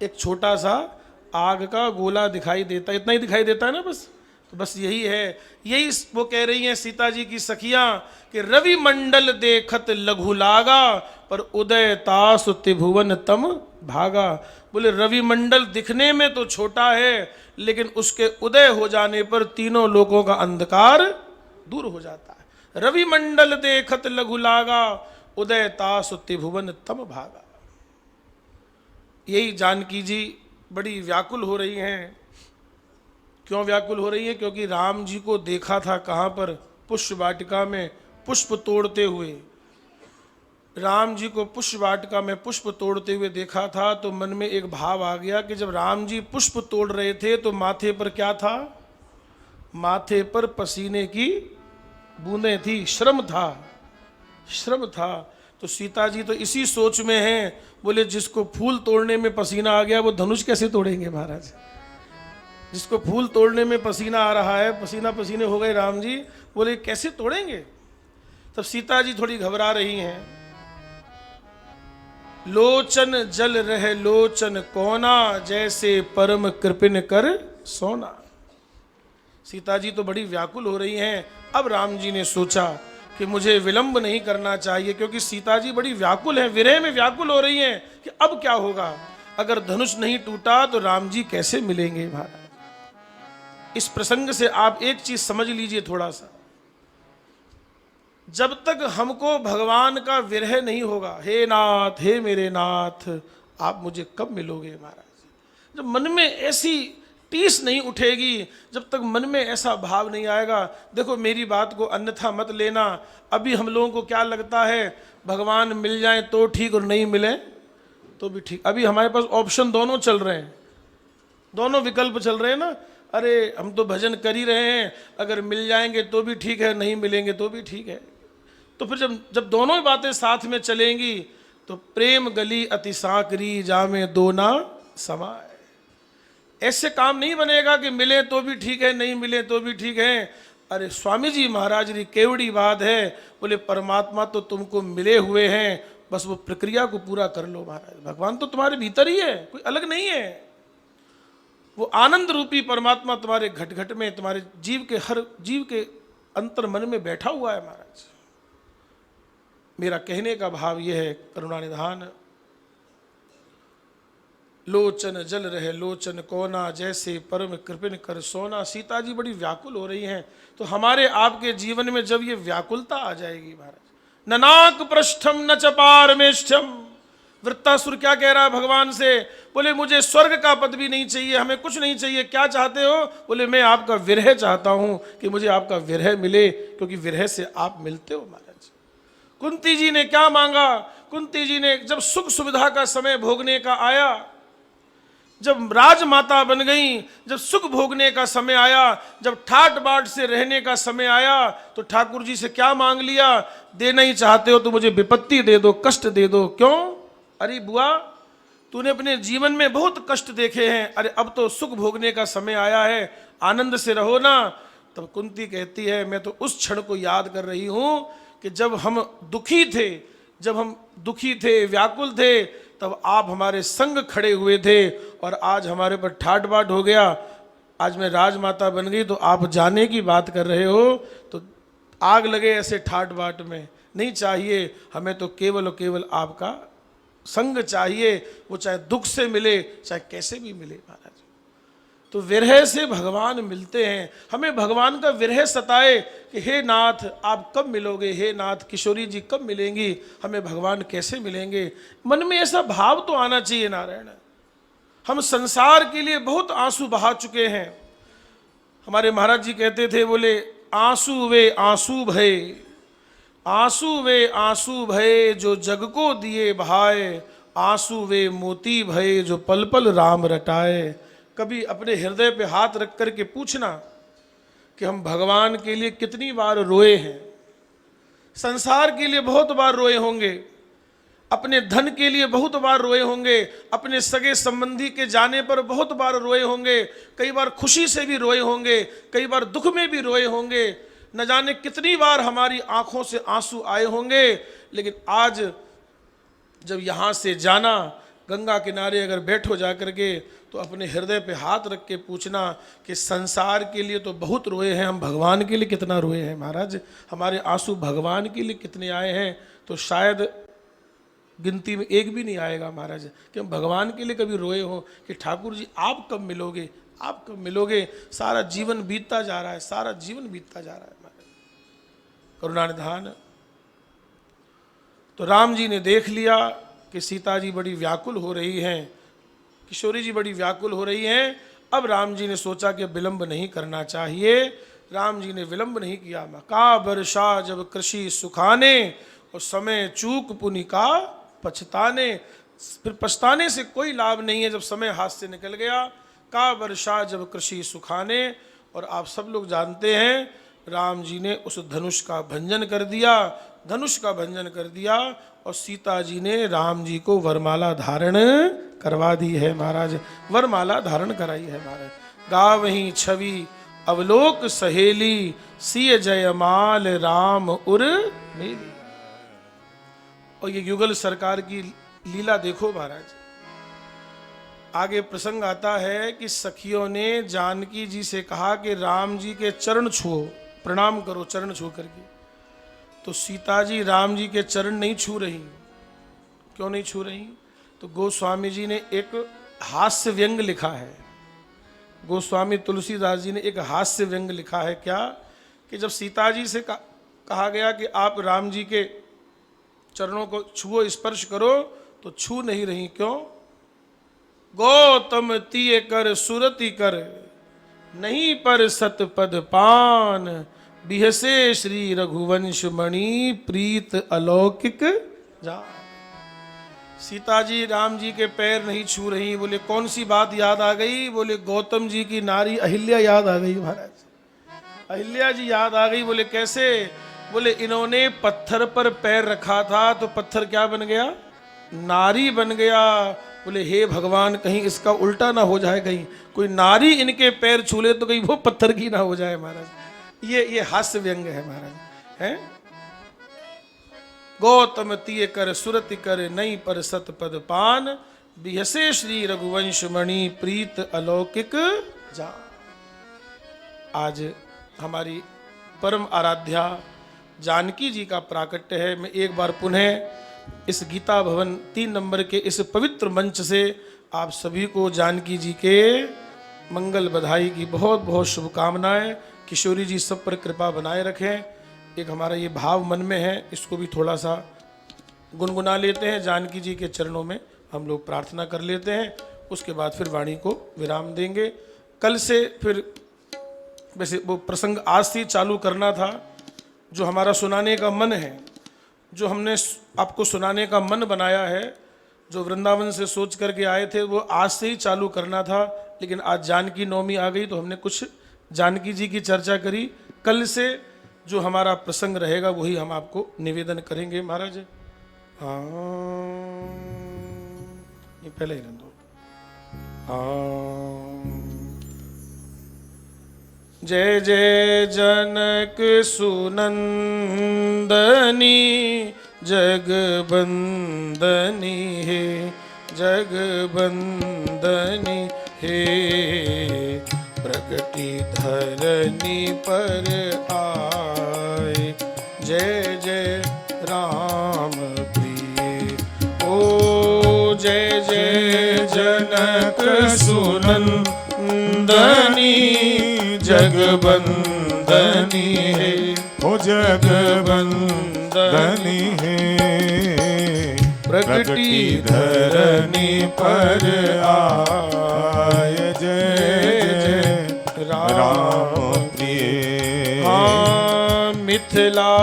एक छोटा सा आग का गोला दिखाई देता है, इतना ही दिखाई देता है ना बस। तो बस यही है, यही वो कह रही हैं सीता जी की सखियां कि रवि मंडल देखत लघु लागा, पर उदय तास त्रिभुवन तम भागा। बोले रवि मंडल दिखने में तो छोटा है लेकिन उसके उदय हो जाने पर तीनों लोगों का अंधकार दूर हो जाता है। रवि मंडल देखत लघु लागा, उदय तास त्रिभुवन तम भागा। यही जानकी जी बड़ी व्याकुल हो रही हैं। क्यों व्याकुल हो रही है? क्योंकि राम जी को देखा था कहाँ पर? पुष्प वाटिका में पुष्प तोड़ते हुए। राम जी को पुष्प वाटिका में पुष्प तोड़ते हुए देखा था तो मन में एक भाव आ गया कि जब राम जी पुष्प तोड़ रहे थे तो माथे पर क्या था? माथे पर पसीने की बूंदें थी, श्रम था, श्रम था। तो सीता जी तो इसी सोच में हैं। बोले जिसको फूल तोड़ने में पसीना आ गया वो धनुष कैसे तोड़ेंगे महाराज? जिसको फूल तोड़ने में पसीना आ रहा है, पसीना पसीने हो गए राम जी, बोले कैसे तोड़ेंगे? तब सीता जी थोड़ी घबरा रही हैं। लोचन जल रह लोचन कोना, जैसे परम कृपिन कर सोना। सीता जी तो बड़ी व्याकुल हो रही हैं। अब राम जी ने सोचा कि मुझे विलंब नहीं करना चाहिए, क्योंकि सीता जी बड़ी व्याकुल हैं, विरह में व्याकुल हो रही हैं कि अब क्या होगा। अगर धनुष नहीं टूटा तो राम जी कैसे मिलेंगे महाराज। इस प्रसंग से आप एक चीज समझ लीजिए थोड़ा सा, जब तक हमको भगवान का विरह नहीं होगा, हे नाथ हे मेरे नाथ आप मुझे कब मिलोगे महाराज, जब मन में ऐसी टीस नहीं उठेगी, जब तक मन में ऐसा भाव नहीं आएगा। देखो मेरी बात को अन्यथा मत लेना, अभी हम लोगों को क्या लगता है, भगवान मिल जाए तो ठीक और नहीं मिले तो भी ठीक। अभी हमारे पास ऑप्शन दोनों चल रहे हैं, दोनों विकल्प चल रहे हैं ना। अरे हम तो भजन कर ही रहे हैं, अगर मिल जाएंगे तो भी ठीक है, नहीं मिलेंगे तो भी ठीक है। तो फिर जब दोनों ही बातें साथ में चलेंगी तो प्रेम गली अति सांकरी जामे दो ना समाए। ऐसे काम नहीं बनेगा कि मिले तो भी ठीक है, नहीं मिले तो भी ठीक है। अरे स्वामी जी महाराज जी केवड़ी बात है, बोले परमात्मा तो तुमको मिले हुए हैं, बस वो प्रक्रिया को पूरा कर लो महाराज। भगवान तो तुम्हारे भीतर ही है, कोई अलग नहीं है। वो आनंद रूपी परमात्मा तुम्हारे घट घट में, तुम्हारे जीव के हर जीव के अंतर मन में बैठा हुआ है महाराज। मेरा कहने का भाव यह है, करुणा निधान लोचन जल रहे लोचन कोना, जैसे परम कृपिन कर सोना। सीता जी बड़ी व्याकुल हो रही हैं, तो हमारे आपके जीवन में जब ये व्याकुलता आ जाएगी महाराज, ननाक पृष्ठम न च पारमेष्ठम। वृत्तासुर क्या कह रहा है भगवान से, बोले मुझे स्वर्ग का पद भी नहीं चाहिए, हमें कुछ नहीं चाहिए, क्या चाहते हो। बोले मैं आपका विरह चाहता हूं, कि मुझे आपका विरह मिले, क्योंकि विरह से आप मिलते हो महाराज। कुंती जी ने क्या मांगा, कुंती जी ने जब सुख सुविधा का समय भोगने का आया, जब राजमाता बन गई, जब सुख भोगने का समय आया, जब ठाट बाट से रहने का समय आया, तो ठाकुर जी से क्या मांग लिया, देना ही चाहते हो तो मुझे विपत्ति दे दो, कष्ट दे दो। क्यों, अरे बुआ तूने अपने जीवन में बहुत कष्ट देखे हैं, अरे अब तो सुख भोगने का समय आया है, आनंद से रहो ना। तब कुंती कहती है मैं तो उस क्षण को याद कर रही हूं कि जब हम दुखी थे, जब हम दुखी थे, व्याकुल थे, तब आप हमारे संग खड़े हुए थे, और आज हमारे पर ठाट बाट हो गया, आज मैं राजमाता बन गई तो आप जाने की बात कर रहे हो, तो आग लगे ऐसे ठाट बाट में नहीं चाहिए। हमें तो केवल और केवल आपका संग चाहिए, वो चाहे दुख से मिले चाहे कैसे भी मिले महाराज। तो विरह से भगवान मिलते हैं। हमें भगवान का विरह सताए कि हे नाथ आप कब मिलोगे, हे नाथ किशोरी जी कब मिलेंगी, हमें भगवान कैसे मिलेंगे। मन में ऐसा भाव तो आना चाहिए नारायण। हम संसार के लिए बहुत आंसू बहा चुके हैं। हमारे महाराज जी कहते थे, बोले आंसू वे आंसू भय, आंसू वे आंसू भय जो जग को दिए बहाए, आंसू वे मोती भय जो पल पल राम रटाए। कभी अपने हृदय पे हाथ रख करके पूछना कि हम भगवान के लिए कितनी बार रोए हैं। संसार के लिए बहुत बार रोए होंगे, अपने धन के लिए बहुत बार रोए होंगे, अपने सगे संबंधी के जाने पर बहुत बार रोए होंगे, कई बार खुशी से भी रोए होंगे, कई बार दुख में भी रोए होंगे, न जाने कितनी बार हमारी आंखों से आंसू आए होंगे। लेकिन आज जब यहाँ से जाना, गंगा किनारे अगर बैठो जा करके, तो अपने हृदय पे हाथ रख के पूछना कि संसार के लिए तो बहुत रोए हैं, हम भगवान के लिए कितना रोए हैं महाराज। हमारे आंसू भगवान के लिए कितने आए हैं, तो शायद गिनती में एक भी नहीं आएगा महाराज कि हम भगवान के लिए कभी रोए हो कि ठाकुर जी आप कब मिलोगे, आप कब मिलोगे। सारा जीवन बीतता जा रहा है, सारा जीवन बीतता जा रहा है महाराज। करुणा निधान। तो राम जी ने देख लिया कि सीता जी बड़ी व्याकुल हो रही हैं, किशोरी जी बड़ी व्याकुल हो रही हैं। अब राम जी ने सोचा कि विलंब नहीं करना चाहिए। राम जी ने विलंब नहीं किया। का वर्षा जब कृषि सुखाने, और समय चूक पुनि का पछताने। फिर पछताने से कोई लाभ नहीं है जब समय हाथ से निकल गया। का वर्षा जब कृषि सुखाने। और आप सब लोग जानते हैं राम जी ने उस धनुष का भंजन कर दिया, धनुष का भंजन कर दिया, और सीता जी ने राम जी को वरमाला धारण करवा दी है महाराज, वरमाला धारण कराई है महाराज। गावहीं छवि अवलोक सहेली, सिय जयमाल राम उर मेली। और ये युगल सरकार की लीला देखो महाराज। आगे प्रसंग आता है कि सखियों ने जानकी जी से कहा कि राम जी के चरण छुओ, प्रणाम करो चरण छू करके। तो सीता जी राम जी के चरण नहीं छू रही। क्यों नहीं छू रही? तो गोस्वामी जी ने एक हास्य व्यंग लिखा है। गोस्वामी तुलसीदास जी ने एक हास्य व्यंग लिखा है। क्या? कि जब सीता जी से कहा गया कि आप राम जी के चरणों को छुओ, स्पर्श करो, तो छू नहीं रही। क्यों? गौतम तिय कर सुरति कर, नहीं पर सतपद पान, बिहसे श्री रघुवंश मणि, प्रीत अलौकिक जा। सीता जी राम जी के पैर नहीं छू रही। बोले कौन सी बात याद आ गई? बोले गौतम जी की नारी अहिल्या याद आ गई महाराज। अहिल्या जी याद आ गई। बोले कैसे? बोले इन्होंने पत्थर पर पैर रखा था तो पत्थर क्या बन गया? नारी बन गया। बोले हे भगवान, कहीं इसका उल्टा ना हो जाए, कहीं कोई नारी इनके पैर छू ले तो कहीं वो पत्थर की ना हो जाए महाराज। ये हास्य व्यंग है महाराज, है। गौतम तिय कर सुरति कर, नहीं पर सतपद पान, बिहसे श्री रघुवंश मणि, प्रीत अलौकिक जा। आज हमारी परम आराध्या जानकी जी का प्राकट्य है। मैं एक बार पुनः इस गीता भवन 3 नंबर के इस पवित्र मंच से आप सभी को जानकी जी के मंगल बधाई की बहुत बहुत शुभकामनाएं। किशोरी जी सब पर कृपा बनाए रखें। एक हमारा ये भाव मन में है, इसको भी थोड़ा सा गुनगुना लेते हैं। जानकी जी के चरणों में हम लोग प्रार्थना कर लेते हैं, उसके बाद फिर वाणी को विराम देंगे। कल से फिर वैसे वो प्रसंग आज से चालू करना था, जो हमारा सुनाने का मन है, जो हमने आपको सुनाने का मन बनाया है, जो वृंदावन से सोच करके आए थे, वो आज से ही चालू करना था। लेकिन आज जानकी नवमी आ गई तो हमने कुछ जानकी जी की चर्चा करी। कल से जो हमारा प्रसंग रहेगा वही हम आपको निवेदन करेंगे महाराज। हाँ, ये पहले ही रन दो। जय जय जनक सुनंदनी, जगबंदनी हे, जगबंदनी हे, प्रगति धरनी पर आए, जय जय राम प्रिय। ओ जय जय जनक सुनंदनी, जगबंदनी है, हो जगबंदनी है, प्रगति धरनी पर आय, जय जय राम प्रिय। हाँ, मिथिला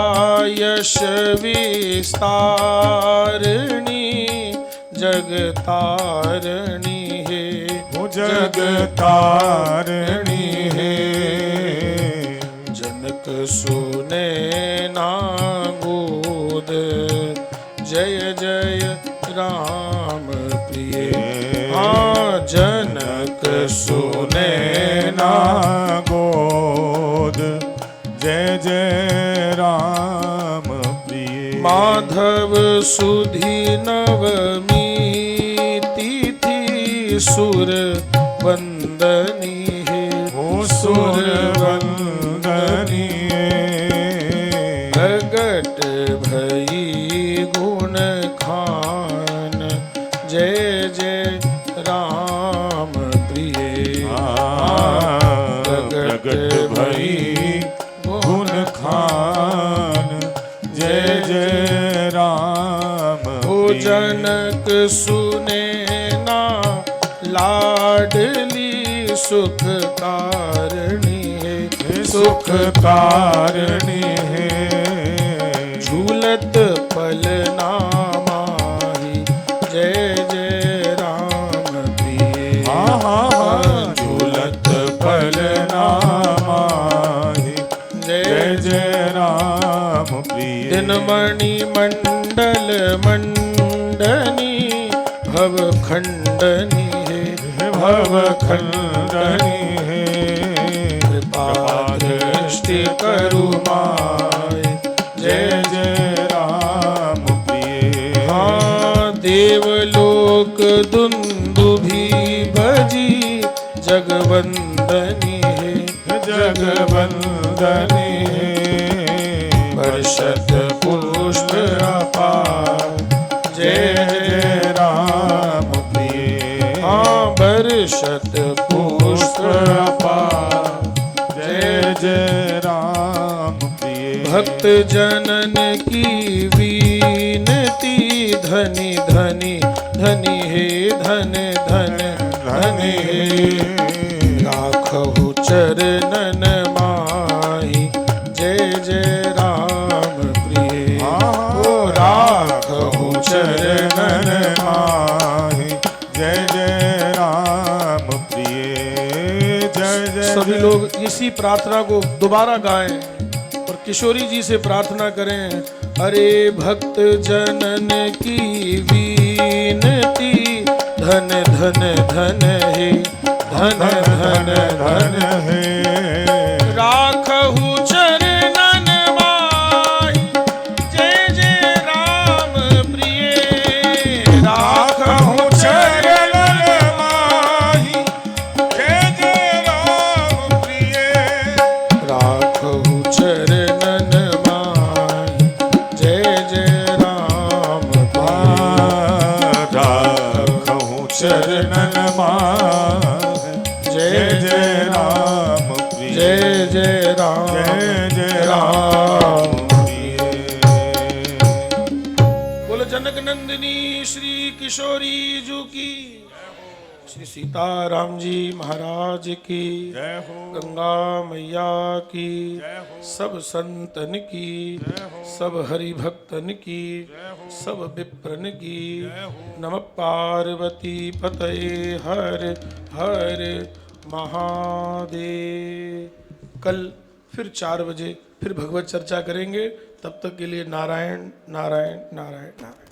यश विस्तारणी, जगतारणी है, हो जगतारणी है, जनक सुने ना गोद, जय जय राम प्रिय। हाँ, जनक सुने ना गोद, जय जय राम प्रिय। माधव सुधी नवमी तिथि, सुर वंदनी है, हो सुर वंदनी है, प्रगट भई गुण खान, जय जय राम प्रिय। प्रगट भई गुण खान, जय जय राम। हो जनक सुने ना लाडली, सुख कारणी है, सुख कारणी है, झूलत पल नामाही, जय जय राम प्रिय। झूलत पल नामाही, जय जय राम प्रिय। दिनमणि मंडल मंडनी, भव खंडनी है, भव खंडनी है, कृपा दृष्टि करु माय, जय जय राम प्रिय। हाँ, देवलोक दुंदुभी जगवंदनी हे जगवंदनी वर्षत पुष्प अपार जय जय राम प्रिय हाँ वर्षत पुष्प अपार जय जय राम प्रिय भक्त जनन की वीनती धनी धनी धनी हे धन धन धनी हे राखहु चरणन माही जय जय राम प्रिय ओ राखहु चरणन माहि जय जय राम प्रिय जय जय सभी लोग इसी प्रार्थना को दोबारा गाएं और किशोरी जी से प्रार्थना करें। अरे भक्त जनन की वीनती धन धन धन हे धन धन धन हे राखहु चरणन माही जय जय राम प्रिय राखहु चरणन माहि जय जय राम प्रिय राखहु चरणन माही जय जय राम राखहु चरणन माहि जय जय राम प्रिय जय जय राम जय जय राम प्रिय बोल जनक नंदिनी श्री किशोरी जू की श्री सीताराम जी महाराज की जय हो गंगा मैया की जय हो सब संतन की सब हरि भक्तन की सब विप्रन की नमः पार्वती पतये हर हर महादेव। कल फिर 4 बजे फिर भगवत चर्चा करेंगे। तब तक के लिए नारायण नारायण नारायण नारायण।